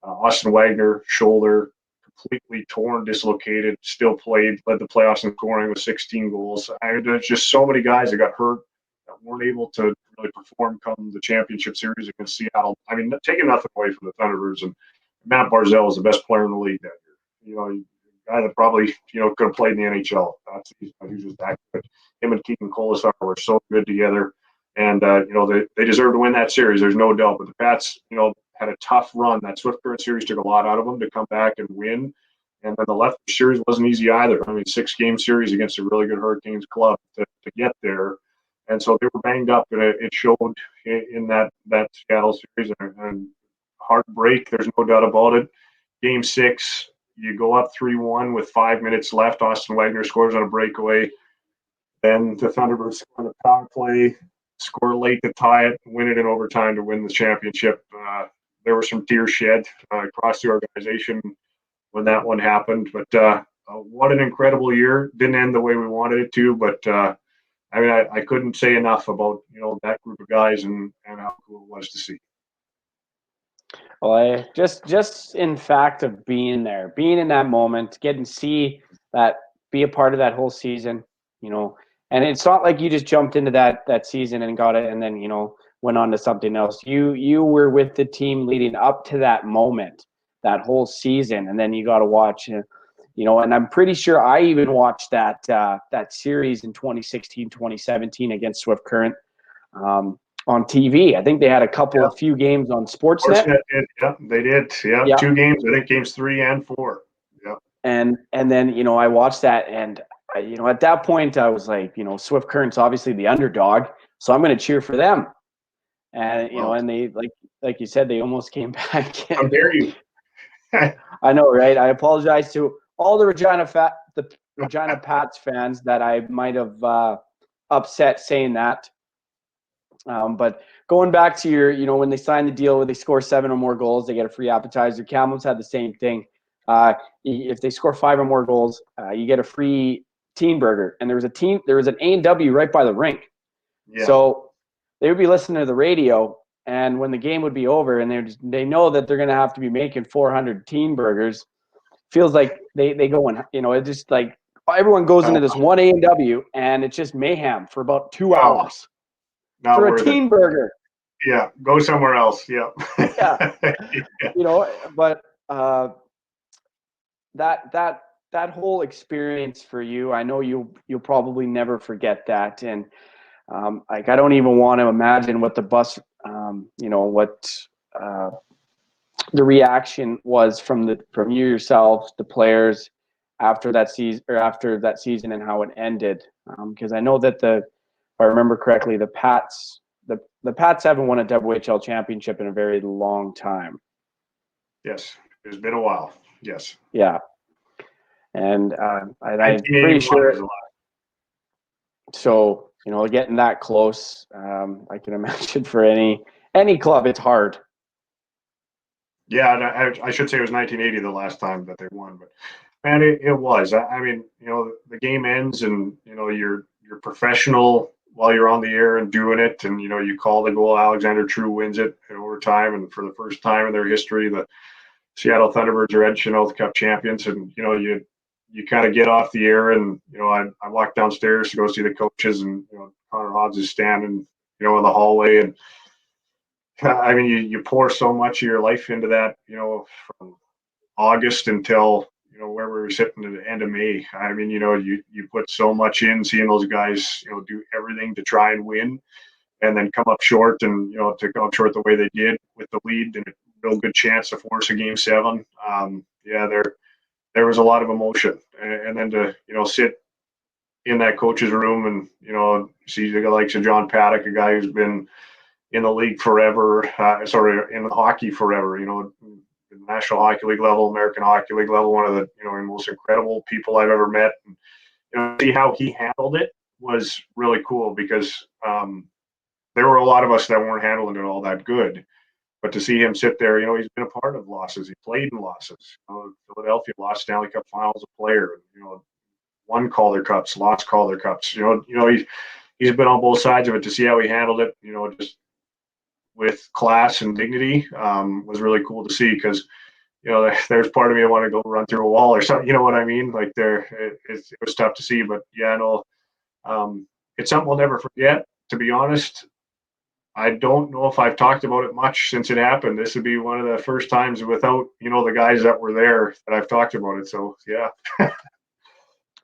S2: Austin Wagner, shoulder, completely torn, dislocated, still played, led the playoffs in scoring with 16 goals. There's just so many guys that got hurt that weren't able to really perform come the championship series against Seattle. I mean, taking nothing away from the Thunderbirds, and Matt Barzal was the best player in the league that year. A guy that probably, could have played in the NHL. He's just that good. Him and Keegan Colasar were so good together. And, they deserve to win that series. There's no doubt. But the Pats, had a tough run. That Swift Current series took a lot out of them to come back and win. And then the Lethbridge series wasn't easy either. I mean, 6-game series against a really good Hurricanes club to get there. And so they were banged up, and it showed in that Seattle series. And heartbreak, there's no doubt about it. Game 6, you go up 3-1 with 5 minutes left. Austin Wagner scores on a breakaway. Then the Thunderbirds score on the power play, score late to tie it, win it in overtime to win the championship. There were some tears shed across the organization when that one happened. But what an incredible year. Didn't end the way we wanted it to, but I couldn't say enough about that group of guys and how cool it was to see.
S3: Well, I just in fact of being there, being in that moment, getting to see that, be a part of that whole season, and it's not like you just jumped into that season and got it and then, went on to something else. You were with the team leading up to that moment, that whole season, and then you got to watch, and I'm pretty sure I even watched that series in 2016, 2017 against Swift Current on TV. I think they had a few games on Sportsnet.
S2: Yeah, they did. Yeah, 2 games. I think games 3 and 4. Yeah.
S3: And then, I watched that, and at that point I was like, Swift Current's obviously the underdog, so I'm going to cheer for them. And, and they, like you said, they almost came back.
S2: How dare you?
S3: I know, right? I apologize to all the Regina Pats fans that I might have upset saying that. But going back to your, when they signed the deal where they score 7 or more goals, they get a free appetizer. Kamloops had the same thing. If they score 5 or more goals, you get a free teen burger. And there was an A&W right by the rink.
S2: Yeah.
S3: So they would be listening to the radio, and when the game would be over, and they know that they're going to have to be making 400 teen burgers, feels like they go and, it's just like everyone goes into this one A&W, and it's just mayhem for about 2 hours for a teen burger.
S2: Yeah, go somewhere else. Yeah.
S3: Yeah. But that whole experience for you, I know you'll probably never forget that. And I don't even want to imagine what the bus, the reaction was from you yourself, the players after that season and how it ended. Because I know that if I remember correctly, the Pats haven't won a WHL championship in a very long time.
S2: Yes, it's been a while. Yes.
S3: Yeah. And I'm pretty sure. So, getting that close, I can imagine for any club, it's hard.
S2: Yeah, and I should say it was 1980 the last time that they won, but man, it was. I mean, the game ends, and you're professional while you're on the air and doing it, and you call the goal. Alexander True wins it in overtime, and for the first time in their history, the Seattle Thunderbirds are Edmonton Oath Cup champions, and you kind of get off the air, and I walked downstairs to go see the coaches, and Connor Hobbs is standing in the hallway, and I mean you pour so much of your life into that, from August until where we were sitting at the end of May. I mean you put so much in, seeing those guys do everything to try and win, and then come up short, and to come up short the way they did with the lead and a real good chance to force a game 7. There was a lot of emotion, and then to sit in that coach's room and see the likes of John Paddock, a guy who's been in the league forever, in hockey forever, the National Hockey League level, American Hockey League level, one of the, most incredible people I've ever met. And, see how he handled it was really cool because there were a lot of us that weren't handling it all that good. But to see him sit there, he's been a part of losses. He played in losses. Philadelphia lost Stanley Cup Finals a player. Won Calder Cups, lost Calder Cups. He's been on both sides of it. To see how he handled it, just with class and dignity, was really cool to see. Because there's part of me I want to go run through a wall or something. You know what I mean? Like it was tough to see. But yeah, no, it's something we'll never forget. To be honest. I don't know if I've talked about it much since it happened. This would be one of the first times without, the guys that were there that I've talked about it. So, yeah.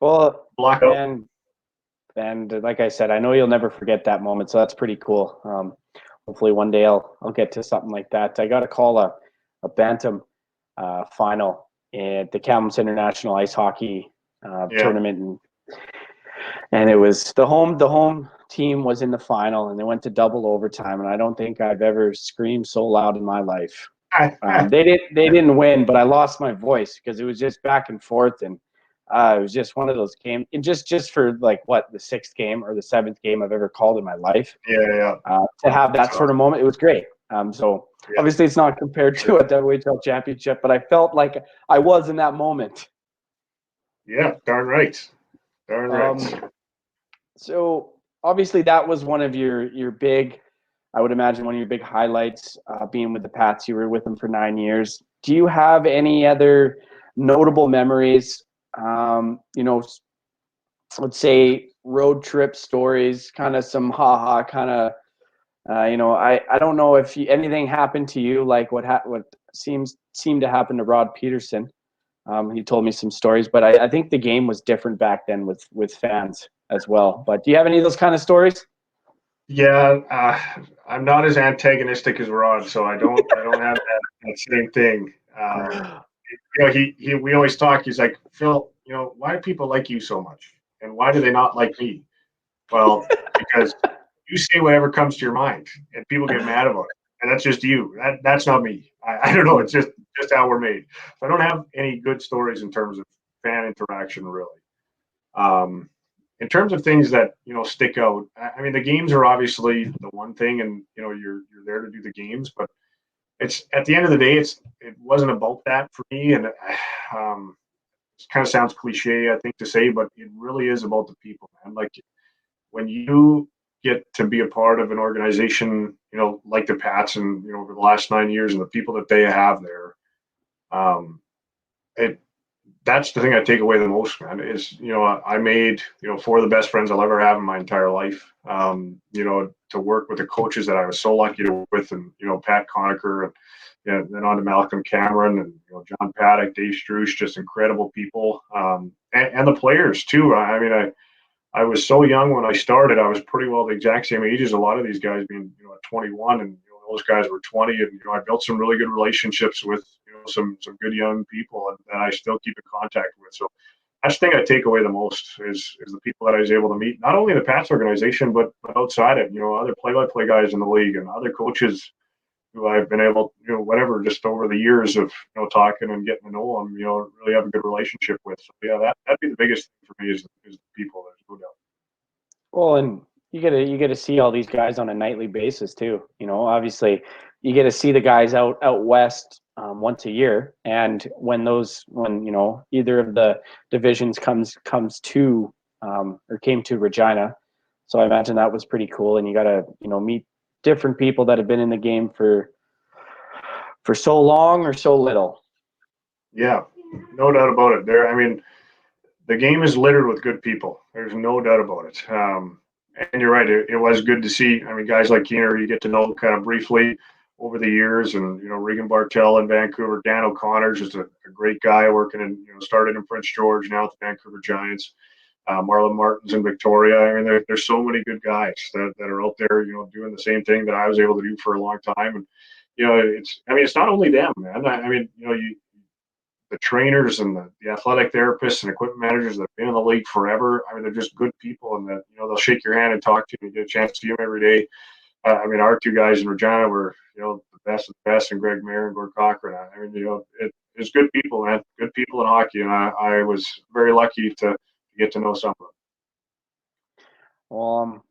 S3: Well, and like I said, I know you'll never forget that moment. So that's pretty cool. Hopefully one day I'll get to something like that. I got to call a Bantam final at the Kamloops International Ice Hockey tournament. And it was the home team was in the final, and they went to double overtime. And I don't think I've ever screamed so loud in my life. They didn't win, but I lost my voice because it was just back and forth, and it was just one of those games. And just for like the sixth game or the seventh game I've ever called in my life.
S2: Yeah.
S3: To have that sort of moment, it was great. Obviously it's not compared to a WHL championship, but I felt like I was in that moment.
S2: Yeah, darn right. Darn right.
S3: So obviously that was one of your big, I would imagine one of your big highlights, being with the Pats. You were with them for 9 years. Do you have any other notable memories? Let's say road trip stories, kind of some kind of, I don't know if anything happened to you like what seemed to happen to Rod Peterson. He told me some stories, but I think the game was different back then with fans as well. But do you have any of those kind of stories?
S2: Yeah, I'm not as antagonistic as Rod, so I don't have that same thing. We always talk. He's like, Phil, why do people like you so much, and why do they not like me? Well, because you say whatever comes to your mind, and people get mad about it, and that's just you. That's not me. I don't know. It's just how we're made. So I don't have any good stories in terms of fan interaction, really. In terms of things that stick out, I mean, the games are obviously the one thing, and you're there to do the games, but it's at the end of the day, it wasn't about that for me, and it kind of sounds cliche, I think, to say, but it really is about the people, man. Like when you get to be a part of an organization, like the Pats, and over the last 9 years, and the people that they have there, that's the thing I take away the most, man, is, I made, 4 of the best friends I'll ever have in my entire life. To work with the coaches that I was so lucky to work with, and, Pat Conacher, and then on to Malcolm Cameron, and, John Paddock, Dave Struch, just incredible people. And the players too. I mean, I was so young when I started. I was pretty well the exact same age as a lot of these guys, being, at 21, and, those guys were 20, and, I built some really good relationships with, some good young people, and that I still keep in contact with. So that's the thing I take away the most is the people that I was able to meet, not only the Pats organization, but outside it, other play-by-play guys in the league, and other coaches who I've been able, whatever, just over the years of, talking and getting to know them, really have a good relationship with. So yeah, that'd be the biggest thing for me is the people. There's no doubt.
S3: Well, and you get to see all these guys on a nightly basis too. Obviously you get to see the guys out west once a year, and when either of the divisions comes to or came to Regina, so I imagine that was pretty cool. And you got to meet different people that have been in the game for so long or so little.
S2: Yeah, no doubt about it. I mean, the game is littered with good people. There's no doubt about it. And you're right. It was good to see. I mean, guys like Keener, you get to know kind of briefly over the years, and Regan Bartel in Vancouver, Dan O'Connor's just a great guy working in started in Prince George, now at the Vancouver Giants. Marlon Martins in Victoria. I mean, there's so many good guys that are out there, doing the same thing that I was able to do for a long time. And it's not only them, man. I mean, the trainers and the athletic therapists and equipment managers that have been in the league forever. I mean, they're just good people, and that they'll shake your hand and talk to you, and you get a chance to see them every day. I mean, our two guys in Regina were, the best of the best, and Greg Mayer and Gord Cochran. I mean, it's good people, man, good people in hockey, and I was very lucky to get to know some of them.
S3: Well,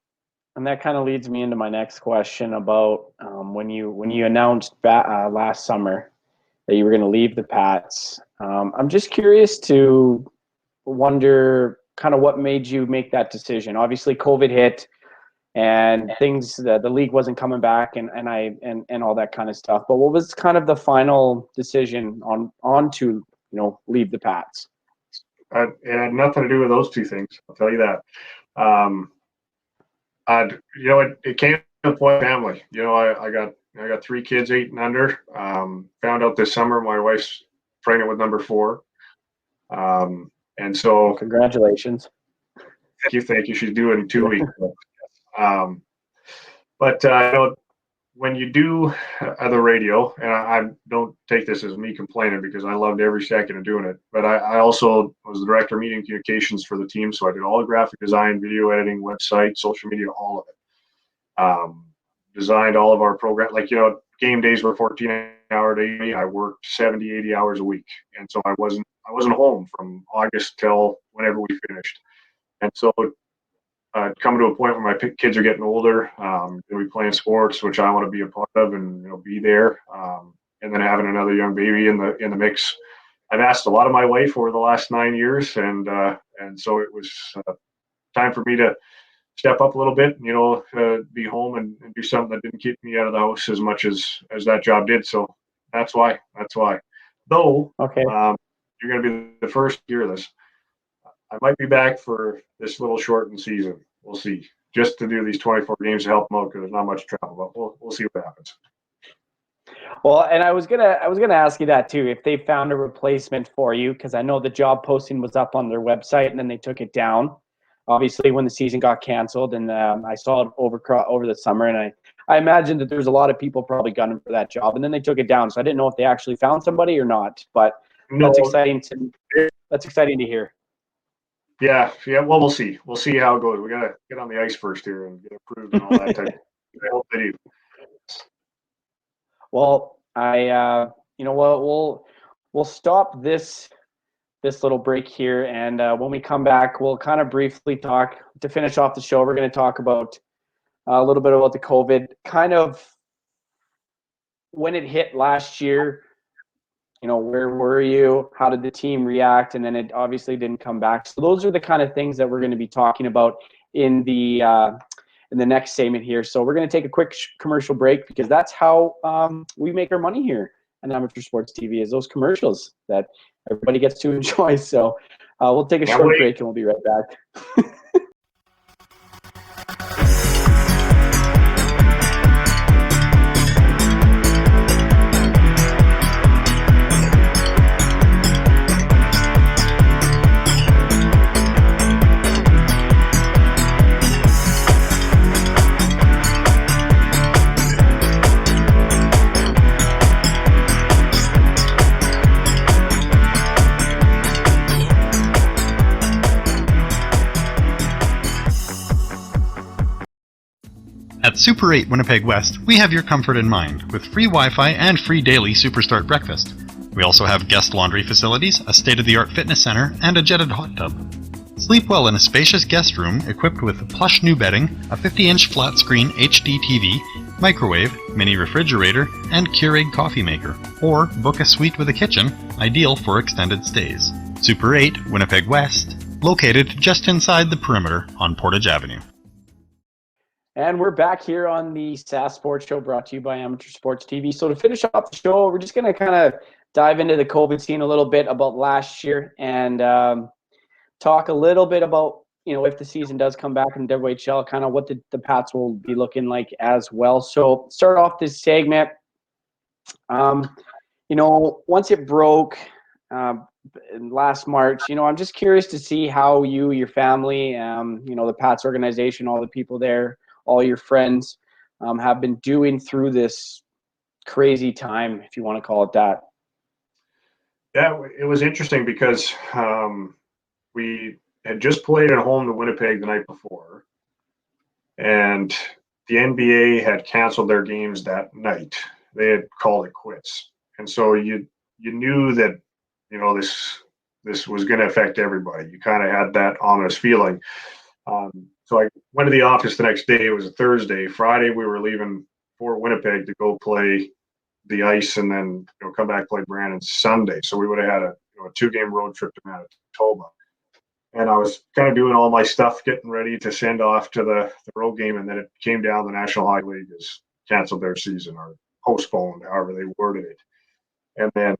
S3: and that kind of leads me into my next question about when you announced last summer that you were going to leave the Pats. I'm just curious to wonder kind of what made you make that decision. Obviously, COVID hit, and things the league wasn't coming back, and all that kind of stuff. But what was kind of the final decision on to leave the Pats?
S2: It had nothing to do with those two things. I'll tell you that. It came to the point of family. I got 3 kids, 8 and under. Found out this summer my wife's pregnant with number 4. And so
S3: congratulations.
S2: Thank you. She's due in 2 weeks. When you do the radio, and I don't take this as me complaining because I loved every second of doing it, but I also was the director of media and communications for the team. So I did all the graphic design, video editing, website, social media, all of it. Designed all of our program, game days were 14-hour day. I worked 70, 80 hours a week. And so I wasn't home from August till whenever we finished. And so coming to a point where my kids are getting older, going to be playing sports, which I want to be a part of and be there, and then having another young baby in the mix. I've asked a lot of my wife over the last 9 years, and so it was time for me to step up a little bit, be home and do something that didn't keep me out of the house as much as that job did. So that's why. Though,
S3: okay,
S2: you're going to be the first to hear this. I might be back for this little shortened season. We'll see. Just to do these 24 games to help them out because there's not much travel, but we'll see what happens.
S3: Well, and I was gonna ask you that too. If they found a replacement for you, because I know the job posting was up on their website and then they took it down. Obviously, when the season got canceled, and I saw it over the summer, and I imagined that there's a lot of people probably gunning for that job, and then they took it down. So I didn't know if they actually found somebody or not. But that's exciting to hear.
S2: Yeah. Well, we'll see. We'll see how it goes. We gotta get on the ice first here and get approved and all that type. I hope they do.
S3: Well, we'll stop this little break here, and when we come back, we'll kind of briefly talk to finish off the show. We're going to talk about a little bit about the COVID, kind of when it hit last year. Where were you? How did the team react? And then it obviously didn't come back. So those are the kind of things that we're going to be talking about in the next segment here. So we're going to take a quick commercial break because that's how we make our money here on Amateur Sports TV, is those commercials that everybody gets to enjoy. So we'll take a short break and we'll be right back.
S4: At Super 8 Winnipeg West, we have your comfort in mind, with free Wi-Fi and free daily Superstart breakfast. We also have guest laundry facilities, a state-of-the-art fitness center, and a jetted hot tub. Sleep well in a spacious guest room equipped with plush new bedding, a 50-inch flat-screen HD TV, microwave, mini refrigerator, and Keurig coffee maker. Or book a suite with a kitchen, ideal for extended stays. Super 8 Winnipeg West, located just inside the perimeter on Portage Avenue.
S3: And we're back here on the Sask Sports Show, brought to you by Amateur Sports TV. So to finish off the show, we're just going to kind of dive into the COVID scene a little bit about last year and talk a little bit about, if the season does come back in WHL, kind of what the Pats will be looking like as well. So start off this segment. Once it broke last March, I'm just curious to see how you, your family, the Pats organization, all the people there, all your friends have been doing through this crazy time, if you want to call it that.
S2: Yeah, it was interesting because we had just played at home to Winnipeg the night before. And the NBA had canceled their games that night. They had called it quits, and so you knew that this was going to affect everybody. You kind of had that ominous feeling. So I went to the office the next day. It was a Thursday. Friday we were leaving for Winnipeg to go play the ice, and then come back play Brandon Sunday. So we would have had a 2-game road trip to Manitoba. And I was kind of doing all my stuff, getting ready to send off to the road game, and then it came down. The National Hockey League has canceled their season or postponed, however they worded it. And then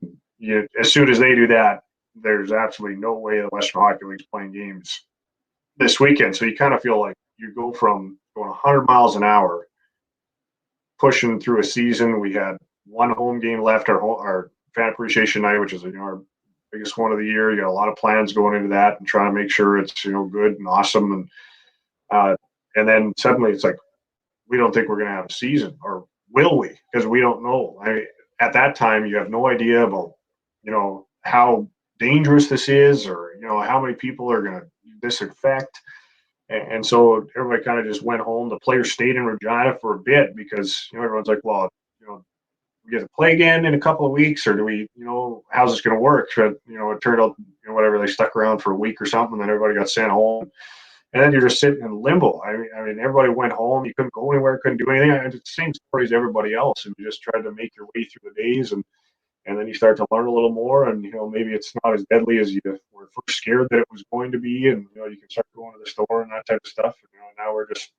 S2: as soon as they do that, there's absolutely no way the Western Hockey League's playing games this weekend. So you kind of feel like you go from going 100 miles an hour, pushing through a season. We had one home game left, our fan appreciation night, which is our biggest one of the year. You got a lot of plans going into that and trying to make sure it's good and awesome. And then suddenly it's like, we don't think we're going to have a season, or will we? Because we don't know. At that time, you have no idea about how dangerous this is, or how many people are going to this affect. And so everybody kind of just went home. The players stayed in Regina for a bit because everyone's like, well, we get to play again in a couple of weeks, or do we, how's this going to work? But, it turned out, whatever, they stuck around for a week or something, and then everybody got sent home. And then you're just sitting in limbo. I mean, everybody went home. You couldn't go anywhere, couldn't do anything. It's the same story as everybody else, and you just tried to make your way through the days, and then you start to learn a little more, and maybe it's not as deadly as you were first scared that it was going to be, and you can start going to the store and that type of stuff. And, now we're just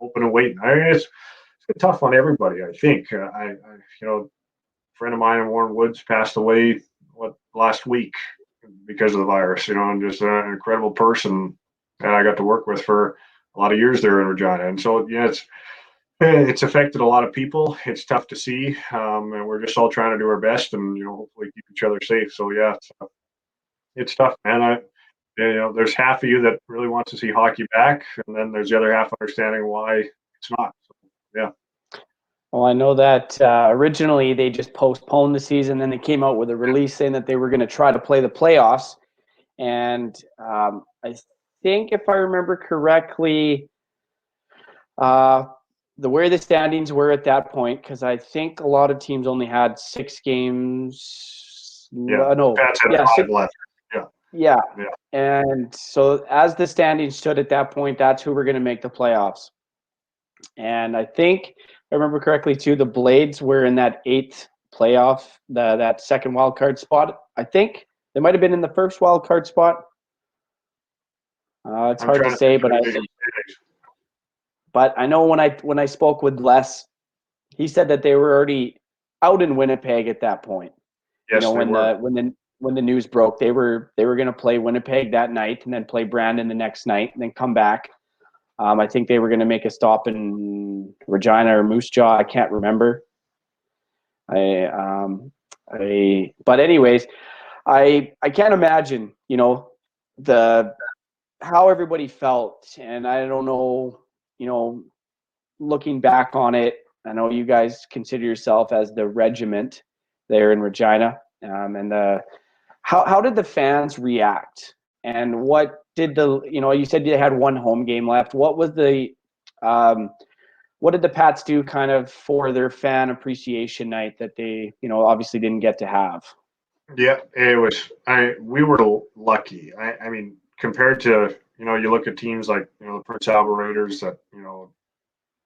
S2: hoping and waiting. I mean, it's tough on everybody, I think. A friend of mine in Warren Woods passed away last week because of the virus. And just an incredible person that I got to work with for a lot of years there in Regina. And so it's affected a lot of people. It's tough to see, and we're just all trying to do our best and hopefully keep each other safe. So yeah, it's tough, man. There's half of you that really wants to see hockey back, and then there's the other half understanding why it's not. So, yeah.
S1: Well, I know that originally they just postponed the season, then they came out with a release saying that they were going to try to play the playoffs. And I think, if I remember correctly, where the standings were at that point, because I think a lot of teams only had 6 games.
S2: Yeah, Pats had 5 left.
S1: Yeah. And so as the standings stood at that point, that's who were going to make the playoffs. And I think, if I remember correctly too, the Blades were in that 8th playoff, that second wild card spot. I think they might have been in the first wild card spot. It's hard to say, but I know when I spoke with Les, he said that they were already out in Winnipeg at that point.
S2: Yes,
S1: when the news broke, they were going to play Winnipeg that night and then play Brandon the next night and then come back. I think they were going to make a stop in Regina or Moose Jaw. I can't remember. But anyways, I can't imagine, how everybody felt, and I don't know, looking back on it, I know you guys consider yourself as the regiment there in Regina, and how did the fans react, and what did you said you had one home game left. What was what did the Pats do kind of for their fan appreciation night that they, obviously didn't get to have?
S2: Yeah, we were lucky. I mean, compared to, you look at teams like, the Prince Albert Raiders that,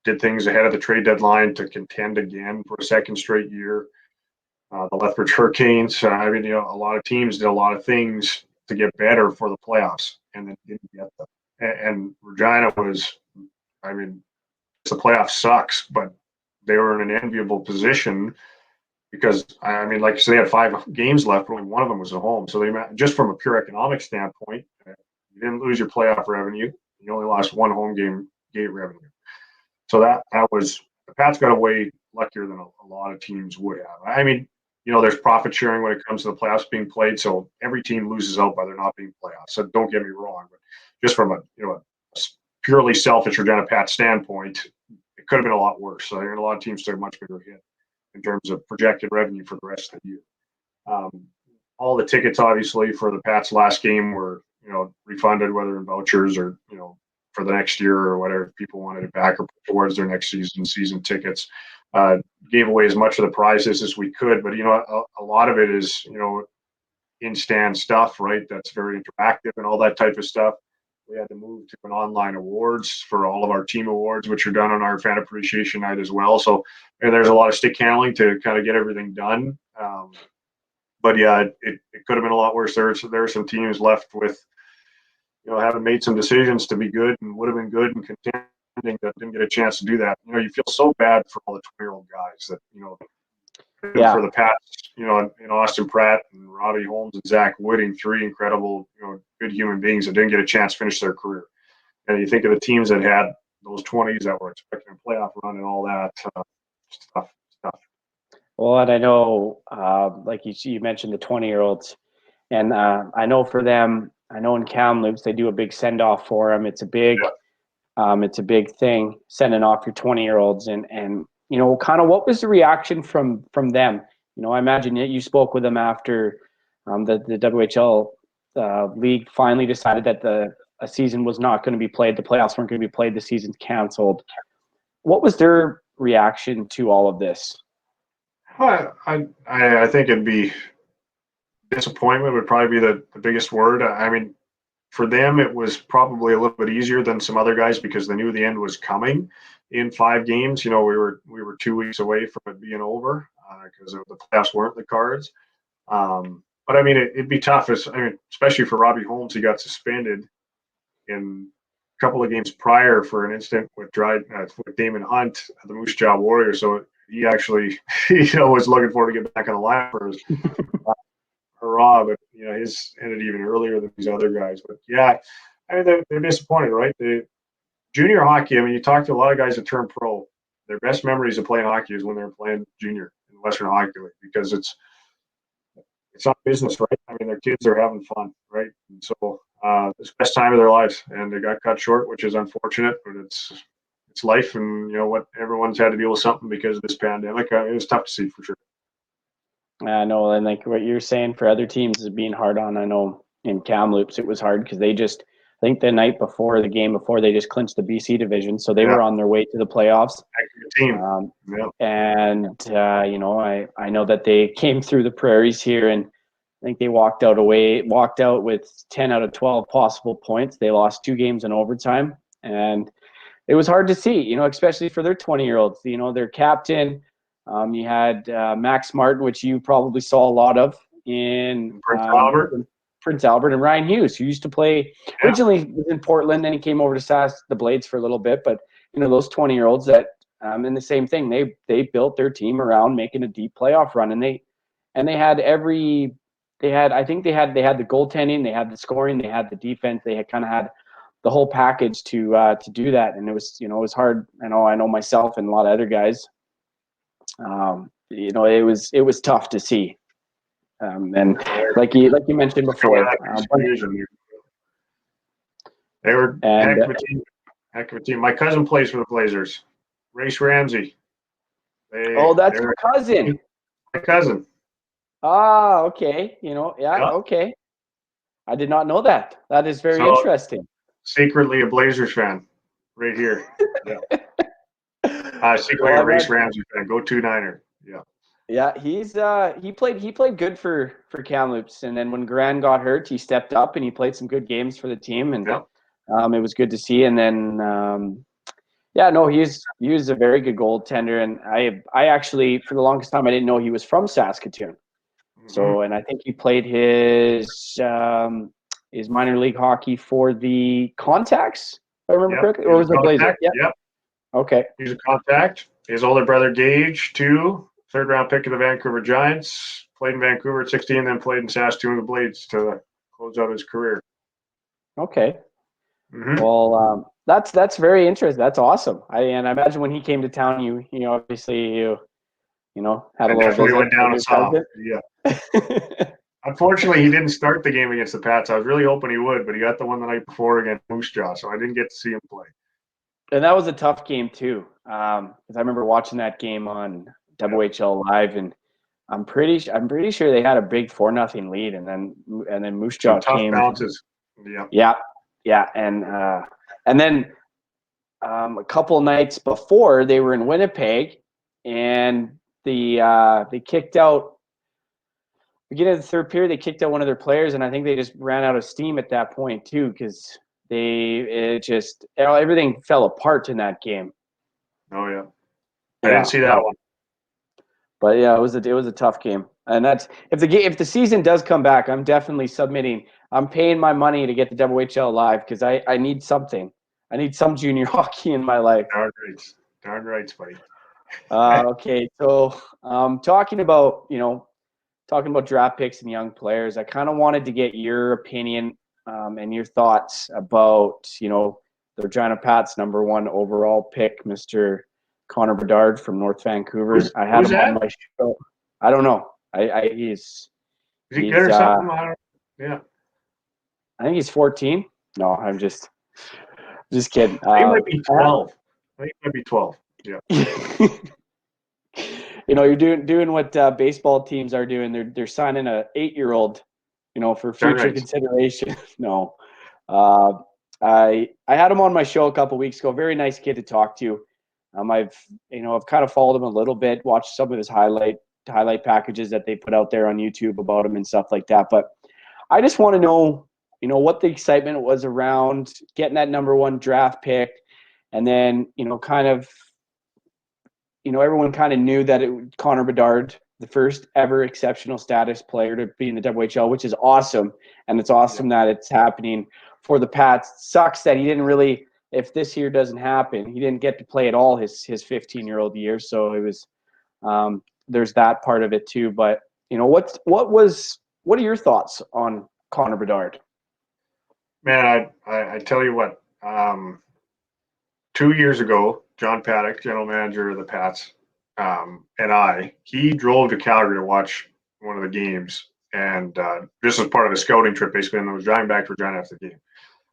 S2: did things ahead of the trade deadline to contend again for a second straight year. The Lethbridge Hurricanes, a lot of teams did a lot of things to get better for the playoffs and then didn't get them. And Regina was, the playoff sucks, but they were in an enviable position because, like you said, they had 5 games left, but only one of them was at home. So just from a pure economic standpoint, you didn't lose your playoff revenue. You only lost 1 home game gate revenue. So that was, the Pats got away luckier than a lot of teams would have. There's profit sharing when it comes to the playoffs being played, so every team loses out by there not being playoffs. So don't get me wrong, but just from a purely selfish Regina Pats standpoint, it could have been a lot worse. So a lot of teams took a much bigger hit in terms of projected revenue for the rest of the year. All the tickets, obviously, for the Pats last game were refunded, whether in vouchers or for the next year or whatever, if people wanted it back or put towards their next season tickets. Gave away as much of the prizes as we could, but a lot of it is in-stand stuff, right? That's very interactive and all that type of stuff. We had to move to an online awards for all of our team awards, which are done on our fan appreciation night as well. So there's a lot of stick handling to kind of get everything done. But yeah, it could have been a lot worse. There are some teams left with, having made some decisions to be good and would have been good and contending that didn't get a chance to do that. You feel so bad for all the 20-year-old guys that, for the Pats, in Austin Pratt and Robbie Holmes and Zach Wooding, 3 incredible, good human beings that didn't get a chance to finish their career. And you think of the teams that had those 20s that were expecting a playoff run and all that stuff.
S3: Well, and I know, like you mentioned the 20-year-olds, and I know for them, I know in Kamloops they do a big send-off for them. It's a big thing, sending off your 20-year-olds, and kind of what was the reaction from them? I imagine you spoke with them after the WHL league finally decided that a season was not going to be played, the playoffs weren't going to be played, the season's canceled. What was their reaction to all of this?
S2: I think it'd be disappointment would probably be the biggest word. I mean, for them, it was probably a little bit easier than some other guys because they knew the end was coming in 5 games. We were 2 weeks away from it being over because the playoffs weren't the cards. But I mean, it'd be tough, especially for Robbie Holmes. He got suspended in a couple of games prior for an incident with Damon Hunt, the Moose Jaw Warrior. So he actually, was looking forward to get back on the line for his hurrah. But his ended even earlier than these other guys. But yeah, I mean, they're disappointed, right? The junior hockey. I mean, you talk to a lot of guys that turn pro. Their best memories of playing hockey is when they were playing junior in the Western Hockey League because it's not business, right? I mean, their kids are having fun, right? And so it's the best time of their lives, and they got cut short, which is unfortunate, but it's life, and what, everyone's had to deal with something because of this pandemic. It was tough to see for sure.
S3: I know, and like what you're saying for other teams is being hard on. I know in Kamloops it was hard because they just, I think the night before the game before, they just clinched the BC division, so they were on their way to the playoffs.
S2: Team.
S3: And I know that they came through the prairies here, and I think they walked out with 10 out of 12 possible points. They lost 2 games in overtime, and it was hard to see, especially for their 20-year-olds. Their captain, you had Max Martin, which you probably saw a lot of in Prince Albert, and Ryan Hughes, who used to play originally was in Portland, then he came over to Sask the Blades for a little bit. But those 20-year-olds that and the same thing, they built their team around making a deep playoff run, and they had the goaltending, they had the scoring, they had the defense, they had kind of had the whole package to do that. And it was it was hard. I know myself and a lot of other guys. It was tough to see. And like you mentioned before,
S2: they were heck of a team. My cousin plays for the Blazers, Race Ramsey.
S3: That's your cousin.
S2: My cousin.
S3: Ah, okay. Okay. I did not know that. That is very interesting.
S2: Secretly a Blazers fan, right here. Yeah. Secretly a Race Ramsey fan. Go 2-9er. Yeah.
S3: Yeah, he played good for Kamloops, and then when Gran got hurt, he stepped up and he played some good games for the team, and it was good to see. And then he was a very good goaltender, and I actually, for the longest time, I didn't know he was from Saskatoon. So, and I think he played his minor league hockey for the Contacts, if I remember correctly, or was it Blazers?
S2: Yep.
S3: Okay.
S2: He's a Contact. His older brother Gage, too, 3rd-round pick of the Vancouver Giants. Played in Vancouver at 16, then played in Saskatoon with the Blades to close out his career.
S3: Okay. Well, that's very interesting. That's awesome. I imagine when he came to town, you obviously had a little
S2: definitely
S3: visit.
S2: Went down and saw him. Yeah. Unfortunately, he didn't start the game against the Pats. I was really hoping he would, but he got the one the night before against Moose Jaw, so I didn't get to see him play.
S3: And that was a tough game too, because I remember watching that game on WHL Live, and I'm pretty sure they had a big 4-0 lead, and then Moose Jaw
S2: tough
S3: came.
S2: Bounces.
S3: Yeah, and
S1: And then a couple nights before, they were in Winnipeg, and they kicked out. Beginning of the third period, they kicked out one of their players, and I think they just ran out of steam at that point too, because everything fell apart in that game.
S2: Oh yeah, I didn't see that one.
S1: But yeah, it was a tough game, and that's if the season does come back, I'm definitely submitting. I'm paying my money to get the WHL live because I need something. I need some junior hockey in my life.
S2: Darn right, buddy.
S1: Okay, so talking about draft picks and young players, I kind of wanted to get your opinion and your thoughts about the Regina Pats #1 overall pick, Mr. Connor Bedard from North Vancouver. I had him on my show. I don't know. Is
S2: he good or something? Yeah.
S1: I think he's 14. No, I'm just kidding.
S2: He might be 12. I think he might be 12. Yeah.
S1: You're doing what baseball teams are doing. They're signing a 8-year-old, for future consideration. No, I had him on my show a couple weeks ago. Very nice kid to talk to. I've kind of followed him a little bit, watched some of his highlight packages that they put out there on YouTube about him and stuff like that. But I just want to know, what the excitement was around getting that #1 draft pick, and then kind of. Everyone kind of knew that Connor Bedard, the first ever exceptional status player to be in the WHL, which is awesome. And it's awesome that it's happening for the Pats. Sucks that he didn't really, if this year doesn't happen, he didn't get to play at all his 15-year-old year. So it was, there's that part of it too. But, what are your thoughts on Connor Bedard?
S2: Man, I tell you what, 2 years ago, John Paddock, general manager of the Pats, he drove to Calgary to watch one of the games, and this was part of the scouting trip, basically, and I was driving back to Regina after the game.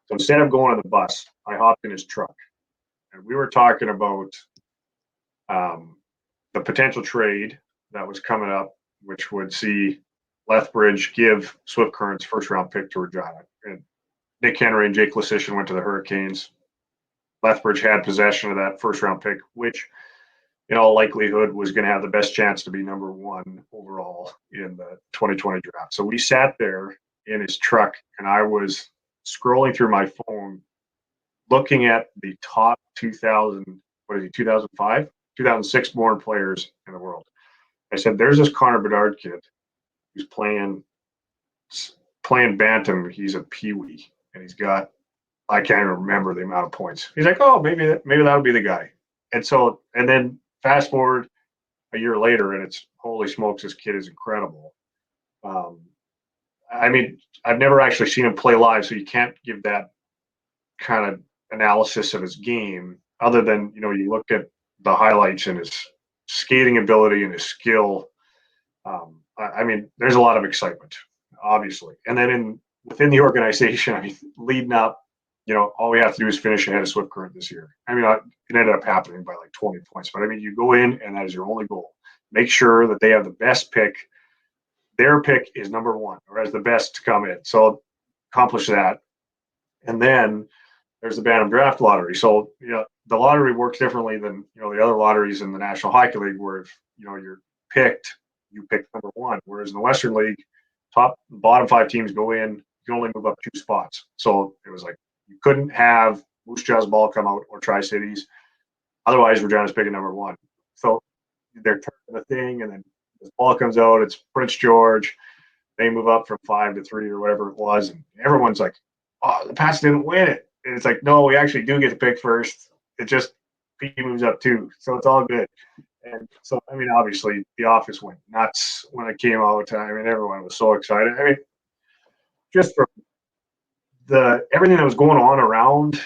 S2: So instead of going on the bus, I hopped in his truck, and we were talking about the potential trade that was coming up, which would see Lethbridge give Swift Current's first-round pick to Regina. And Nick Henry and Jake Lasician went to the Hurricanes. Lethbridge had possession of that first-round pick, which, in all likelihood, was going to have the best chance to be #1 overall in the 2020 draft. So we sat there in his truck, and I was scrolling through my phone, looking at the top 2005, 2006 born players in the world. I said, "There's this Connor Bedard kid who's playing bantam. He's a peewee, and he's got." I can't even remember the amount of points. He's like, oh, maybe that would be the guy. And then fast forward a year later, and it's holy smokes, this kid is incredible. I mean, I've never actually seen him play live, so you can't give that kind of analysis of his game other than, you look at the highlights and his skating ability and his skill. I mean, there's a lot of excitement, obviously. And then within the organization, I mean, leading up, all we have to do is finish ahead of Swift Current this year. I mean, it ended up happening by like 20 points. But, I mean, you go in, and that is your only goal. Make sure that they have the best pick. Their pick is #1, or as the best to come in. So accomplish that. And then there's the Bantam Draft Lottery. So, the lottery works differently than, the other lotteries in the National Hockey League where if, you're picked, you pick #1. Whereas in the Western League, bottom 5 teams go in. You can only move up 2 spots. So it was like, you couldn't have Moose Jaw's ball come out or Tri-Cities. Otherwise, Regina's picking #1. So they're turning the thing, and then this ball comes out. It's Prince George. They move up from 5 to 3 or whatever it was. And everyone's like, oh, the Pats didn't win it. And it's like, no, we actually do get to pick first. It just, P moves up 2. So it's all good. And so, I mean, obviously, the office went nuts when it came out. I mean, everyone was so excited. I mean, just from everything that was going on around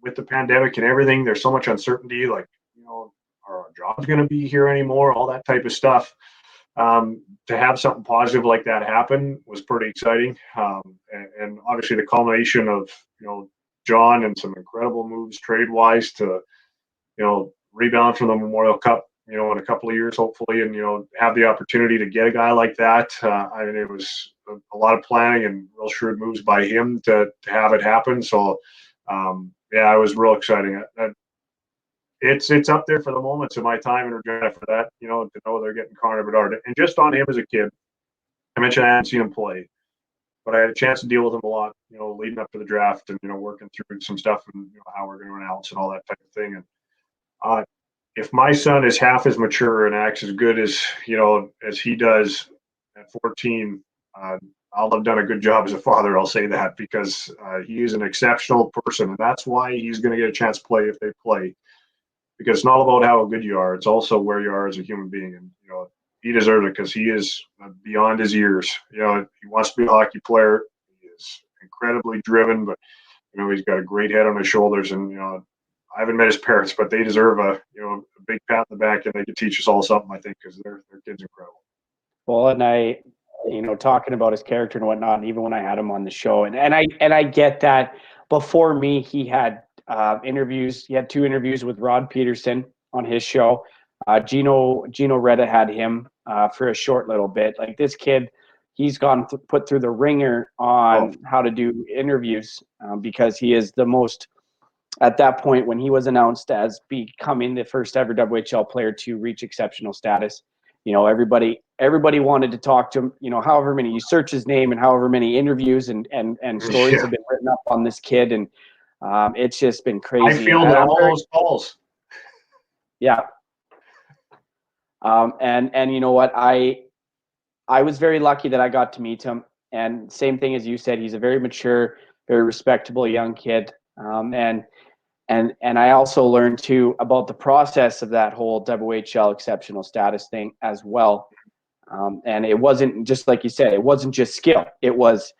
S2: with the pandemic and everything, there's so much uncertainty, like, are our jobs going to be here anymore? All that type of stuff. To have something positive like that happen was pretty exciting. And obviously the culmination of, John and some incredible moves trade-wise to, rebound from the Memorial Cup, in a couple of years, hopefully, and, have the opportunity to get a guy like that. I mean, it was a lot of planning and real shrewd moves by him to have it happen. So Yeah, it was real exciting. It's up there for the moments of my time in Regina for that, to know they're getting Connor Bedard. And just on him as a kid, I mentioned I hadn't seen him play, but I had a chance to deal with him a lot, leading up to the draft and, working through some stuff and how we're going to announce and all that type of thing. And if my son is half as mature and acts as good as, as he does at 14, I'll have done a good job as a father. I'll say that because he is an exceptional person. And that's why he's going to get a chance to play if they play. Because it's not about how good you are. It's also where you are as a human being. And, he deserves it because he is beyond his years. He wants to be a hockey player. He is incredibly driven, but, he's got a great head on his shoulders. And, I haven't met his parents, but they deserve a big pat in the back, and they could teach us all something, I think, because their kid's incredible.
S3: Well, and I, talking about his character and whatnot, and even when I had him on the show, and I get that before me, he had interviews. He had 2 interviews with Rod Peterson on his show. Gino Reda had him for a short little bit. Like, this kid, he's gone put through the ringer on how to do interviews because he is the most, at that point when he was announced as becoming the first ever WHL player to reach exceptional status, everybody wanted to talk to him. However many, you search his name and however many interviews and stories have been written up on this kid, and it's just been crazy.
S2: I feel all those calls.
S3: Yeah. And you know what? I was very lucky that I got to meet him. And same thing as you said, he's a very mature, very respectable young kid. And I also learned too about the process of that whole WHL exceptional status thing as well. And it wasn't just like you said, it wasn't just skill. It was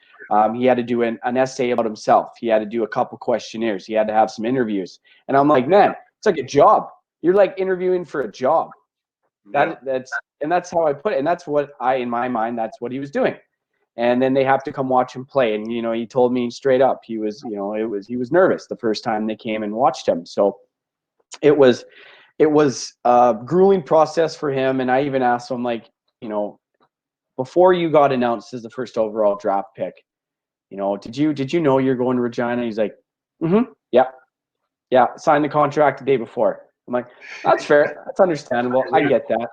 S3: he had to do an essay about himself. He had to do a couple questionnaires. He had to have some interviews. And I'm like, man, it's like a job. You're like interviewing for a job. That's how I put it. And that's what in my mind, that's what he was doing. And then they have to come watch him play. And, he told me straight up, he was, he was nervous the first time they came and watched him. So it was a grueling process for him. And I even asked him, like, before you got announced as the first overall draft pick, did you know you're going to Regina? He's like, yeah, signed the contract the day before. I'm like, that's fair. That's understandable. I get that.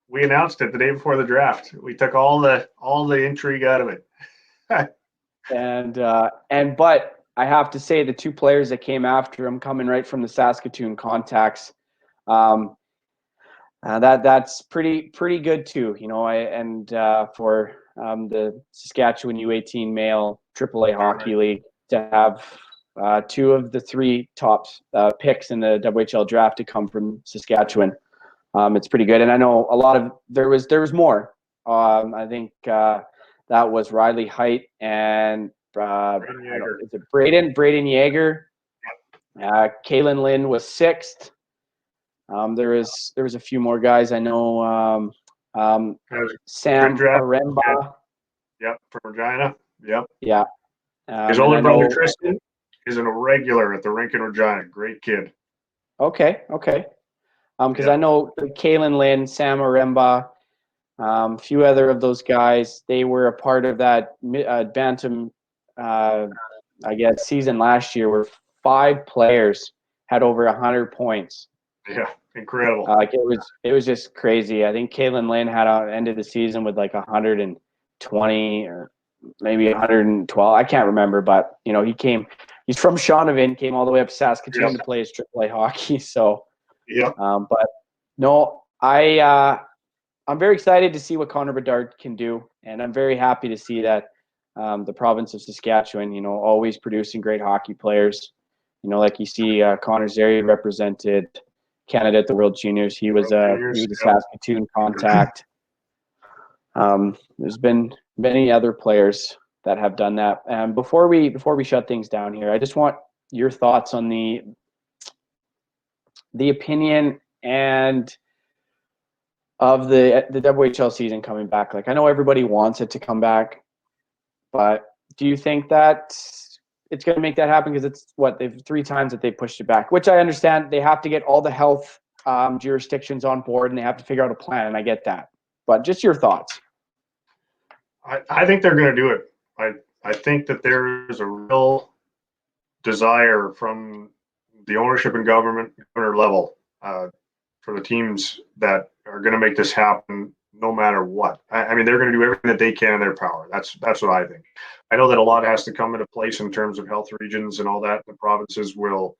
S2: We announced it the day before the draft. We took all the intrigue out of it.
S3: But I have to say, the 2 players that came after him, coming right from the Saskatoon contacts, that's pretty good too. For the Saskatchewan U18 male AAA Hockey League to have 2 of the 3 top picks in the WHL draft to come from Saskatchewan. It's pretty good. And I know a lot of, there was more. I think that was Riley Height and is it Braden Yeager? Kaylin Lynn was 6th. There was a few more guys. I know Sam Aremba.
S2: Yep, from Regina. Yep.
S3: Yeah.
S2: His older brother Tristan is a regular at the rink in Regina. Great kid.
S3: Okay. Because I know Kaylin Lynn, Sam Aremba, a few other of those guys, they were a part of that Bantam, season last year where 5 players had over 100 points.
S2: Yeah, incredible.
S3: It was just crazy. I think Kaylin Lynn had ended the season with like 120 or maybe 112. I can't remember, but he's from Shaunavon, came all the way up to Saskatoon to play his AAA hockey. So
S2: yeah.
S3: But no, I'm very excited to see what Connor Bedard can do, and I'm very happy to see that the province of Saskatchewan, always producing great hockey players. Like you see, Connor Zary represented Canada at the World Juniors. He was a Saskatoon contact. There's been many other players that have done that. And before we shut things down here, I just want your thoughts on the opinion and of the WHL season coming back. Like, I know everybody wants it to come back, but do you think that it's going to make that happen? Because it's they've 3 times that they pushed it back, which I understand. They have to get all the health jurisdictions on board, and they have to figure out a plan, and I get that. But just your thoughts.
S2: I think they're going to do it. I think that there is a real desire from the ownership and governor level for the teams that are going to make this happen no matter what. I mean, they're going to do everything that they can in their power. That's what I think. I know that a lot has to come into place in terms of health regions and all that. The provinces will,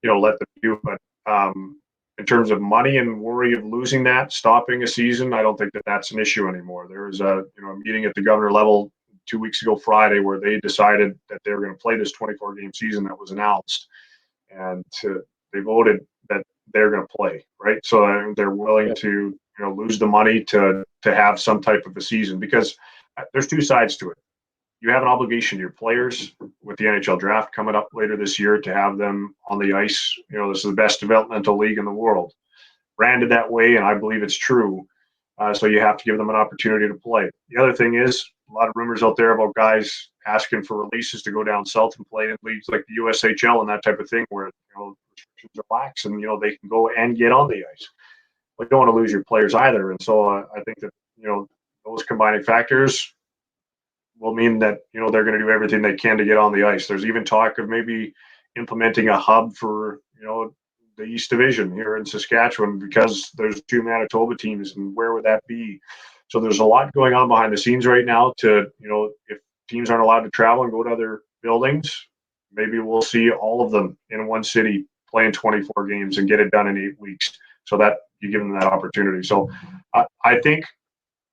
S2: let them do, but in terms of money and worry of losing that, stopping a season, I don't think that that's an issue anymore. There was a meeting at the governor level 2 weeks ago Friday where they decided that they were going to play this 24-game season that was announced, and they voted that they're going to play, right? So they're willing to lose the money to have some type of a season, because there's two sides to it. You have an obligation to your players with the NHL draft coming up later this year to have them on the ice. This is the best developmental league in the world, branded that way, and I believe it's true. So you have to give them an opportunity to play. The other thing is a lot of rumors out there about guys asking for releases to go down south and play in leagues like the USHL and that type of thing, where restrictions are lax and they can go and get on the ice. But you don't want to lose your players either, and so I think that those combining factors will mean that they're going to do everything they can to get on the ice. There's even talk of maybe implementing a hub for the East Division here in Saskatchewan, because there's 2 Manitoba teams, and where would that be? So there's a lot going on behind the scenes right now to if teams aren't allowed to travel and go to other buildings, maybe we'll see all of them in one city playing 24 games and get it done in 8 weeks, so that you give them that opportunity. So I think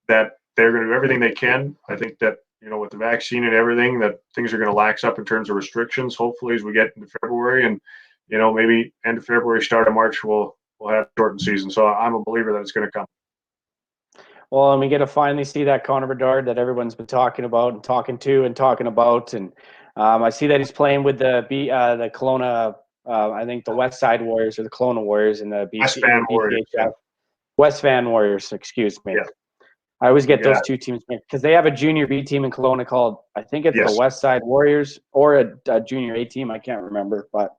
S2: that they're going to do everything they can. I think that with the vaccine and everything, that things are going to lax up in terms of restrictions, hopefully, as we get into February, and maybe end of February, start of March, we'll have a shortened season. So I'm a believer that it's going to come.
S1: Well, and we get to finally see that Connor Bedard that everyone's been talking about and talking about, and I see that he's playing with the Kelowna, I think the West Side Warriors or the Kelowna Warriors in the
S2: West Van Warriors.
S1: West Van Warriors, excuse me.
S2: Yeah.
S1: I always get those two teams mixed because they have a junior B team in Kelowna called, I think it's the West Side Warriors, or a junior A team. I can't remember, but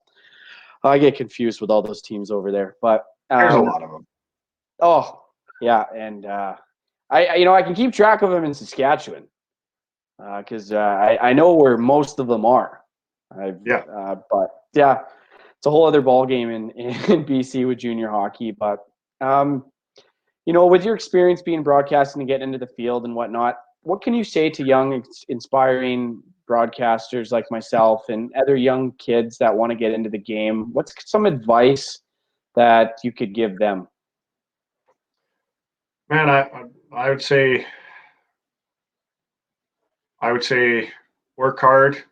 S1: I get confused with all those teams over there. But
S2: there's a lot of them.
S1: Oh, yeah, and I can keep track of them in Saskatchewan because I know where most of them are. But yeah, it's a whole other ball game in BC with junior hockey. But with your experience being broadcasting and getting into the field and whatnot, what can you say to young, inspiring broadcasters like myself and other young kids that want to get into the game? What's some advice that you could give them?
S2: Man, I would say work hard,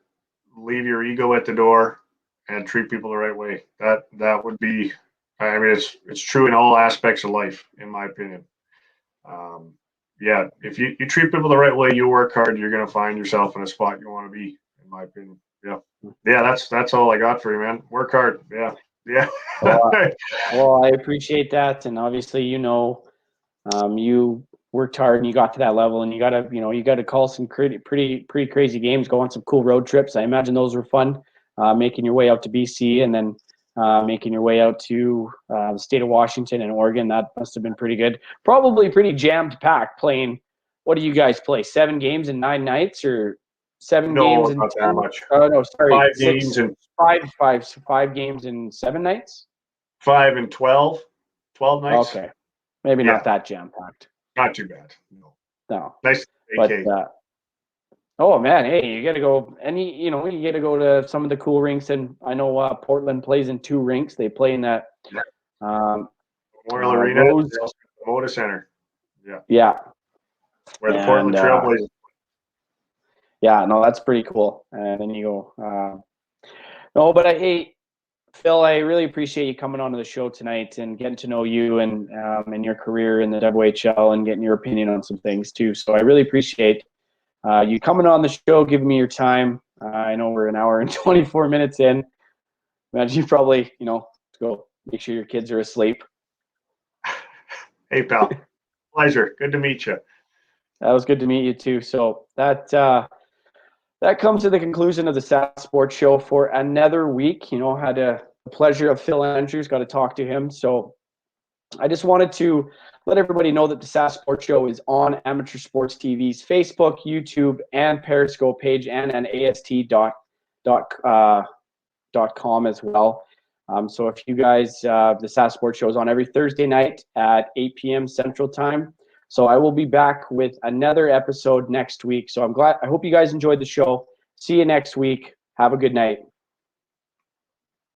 S2: leave your ego at the door, and treat people the right way. That would be, I mean, it's true in all aspects of life, in my opinion. If you treat people the right way, you work hard, you're going to find yourself in a spot you want to be, in my opinion. Yeah, that's all I got for you, man. Work hard. Yeah.
S1: Well, I appreciate that, and obviously, you worked hard and you got to that level, and you got to call some pretty crazy games, go on some cool road trips. I imagine those were fun, making your way out to BC and then making your way out to the state of Washington and Oregon. That must have been pretty good. Probably pretty jammed packed playing. What do you guys play? 7 games in 9 nights, or 7 games in
S2: not
S1: 10?
S2: that much.
S1: Oh no, sorry.
S2: 5 games and
S1: 5 games in 7 nights.
S2: 5 and 12 nights.
S1: Okay, maybe not that jam packed.
S2: Not too bad.
S1: No.
S2: Nice vacay.
S1: But oh man, hey, you got to go. You got to go to some of the cool rinks, and I know Portland plays in 2 rinks. They play in that
S2: Memorial Arena, Moda Center.
S1: Yeah.
S2: Where the Portland Trailblazers.
S1: Yeah, no, that's pretty cool. And then you go. Hey, Phil, I really appreciate you coming onto the show tonight and getting to know you and your career in the WHL and getting your opinion on some things too. So I really appreciate you coming on the show, giving me your time. I know we're an hour and 24 minutes in. Imagine you probably, go make sure your kids are asleep.
S2: Hey, pal. Pleasure. Good to meet you.
S1: That was good to meet you too. So that comes to the conclusion of the Sask Sports Show for another week. Had the pleasure of Phil Andrews, got to talk to him. So I just wanted to let everybody know that the Sask Sports Show is on Amateur Sports TV's Facebook, YouTube, and Periscope page, and an AST
S3: sasksports.com as well. So if you guys, the Sask Sports show is on every Thursday night at 8 p.m. Central Time. So I will be back with another episode next week. So I hope you guys enjoyed the show. See you next week. Have a good night.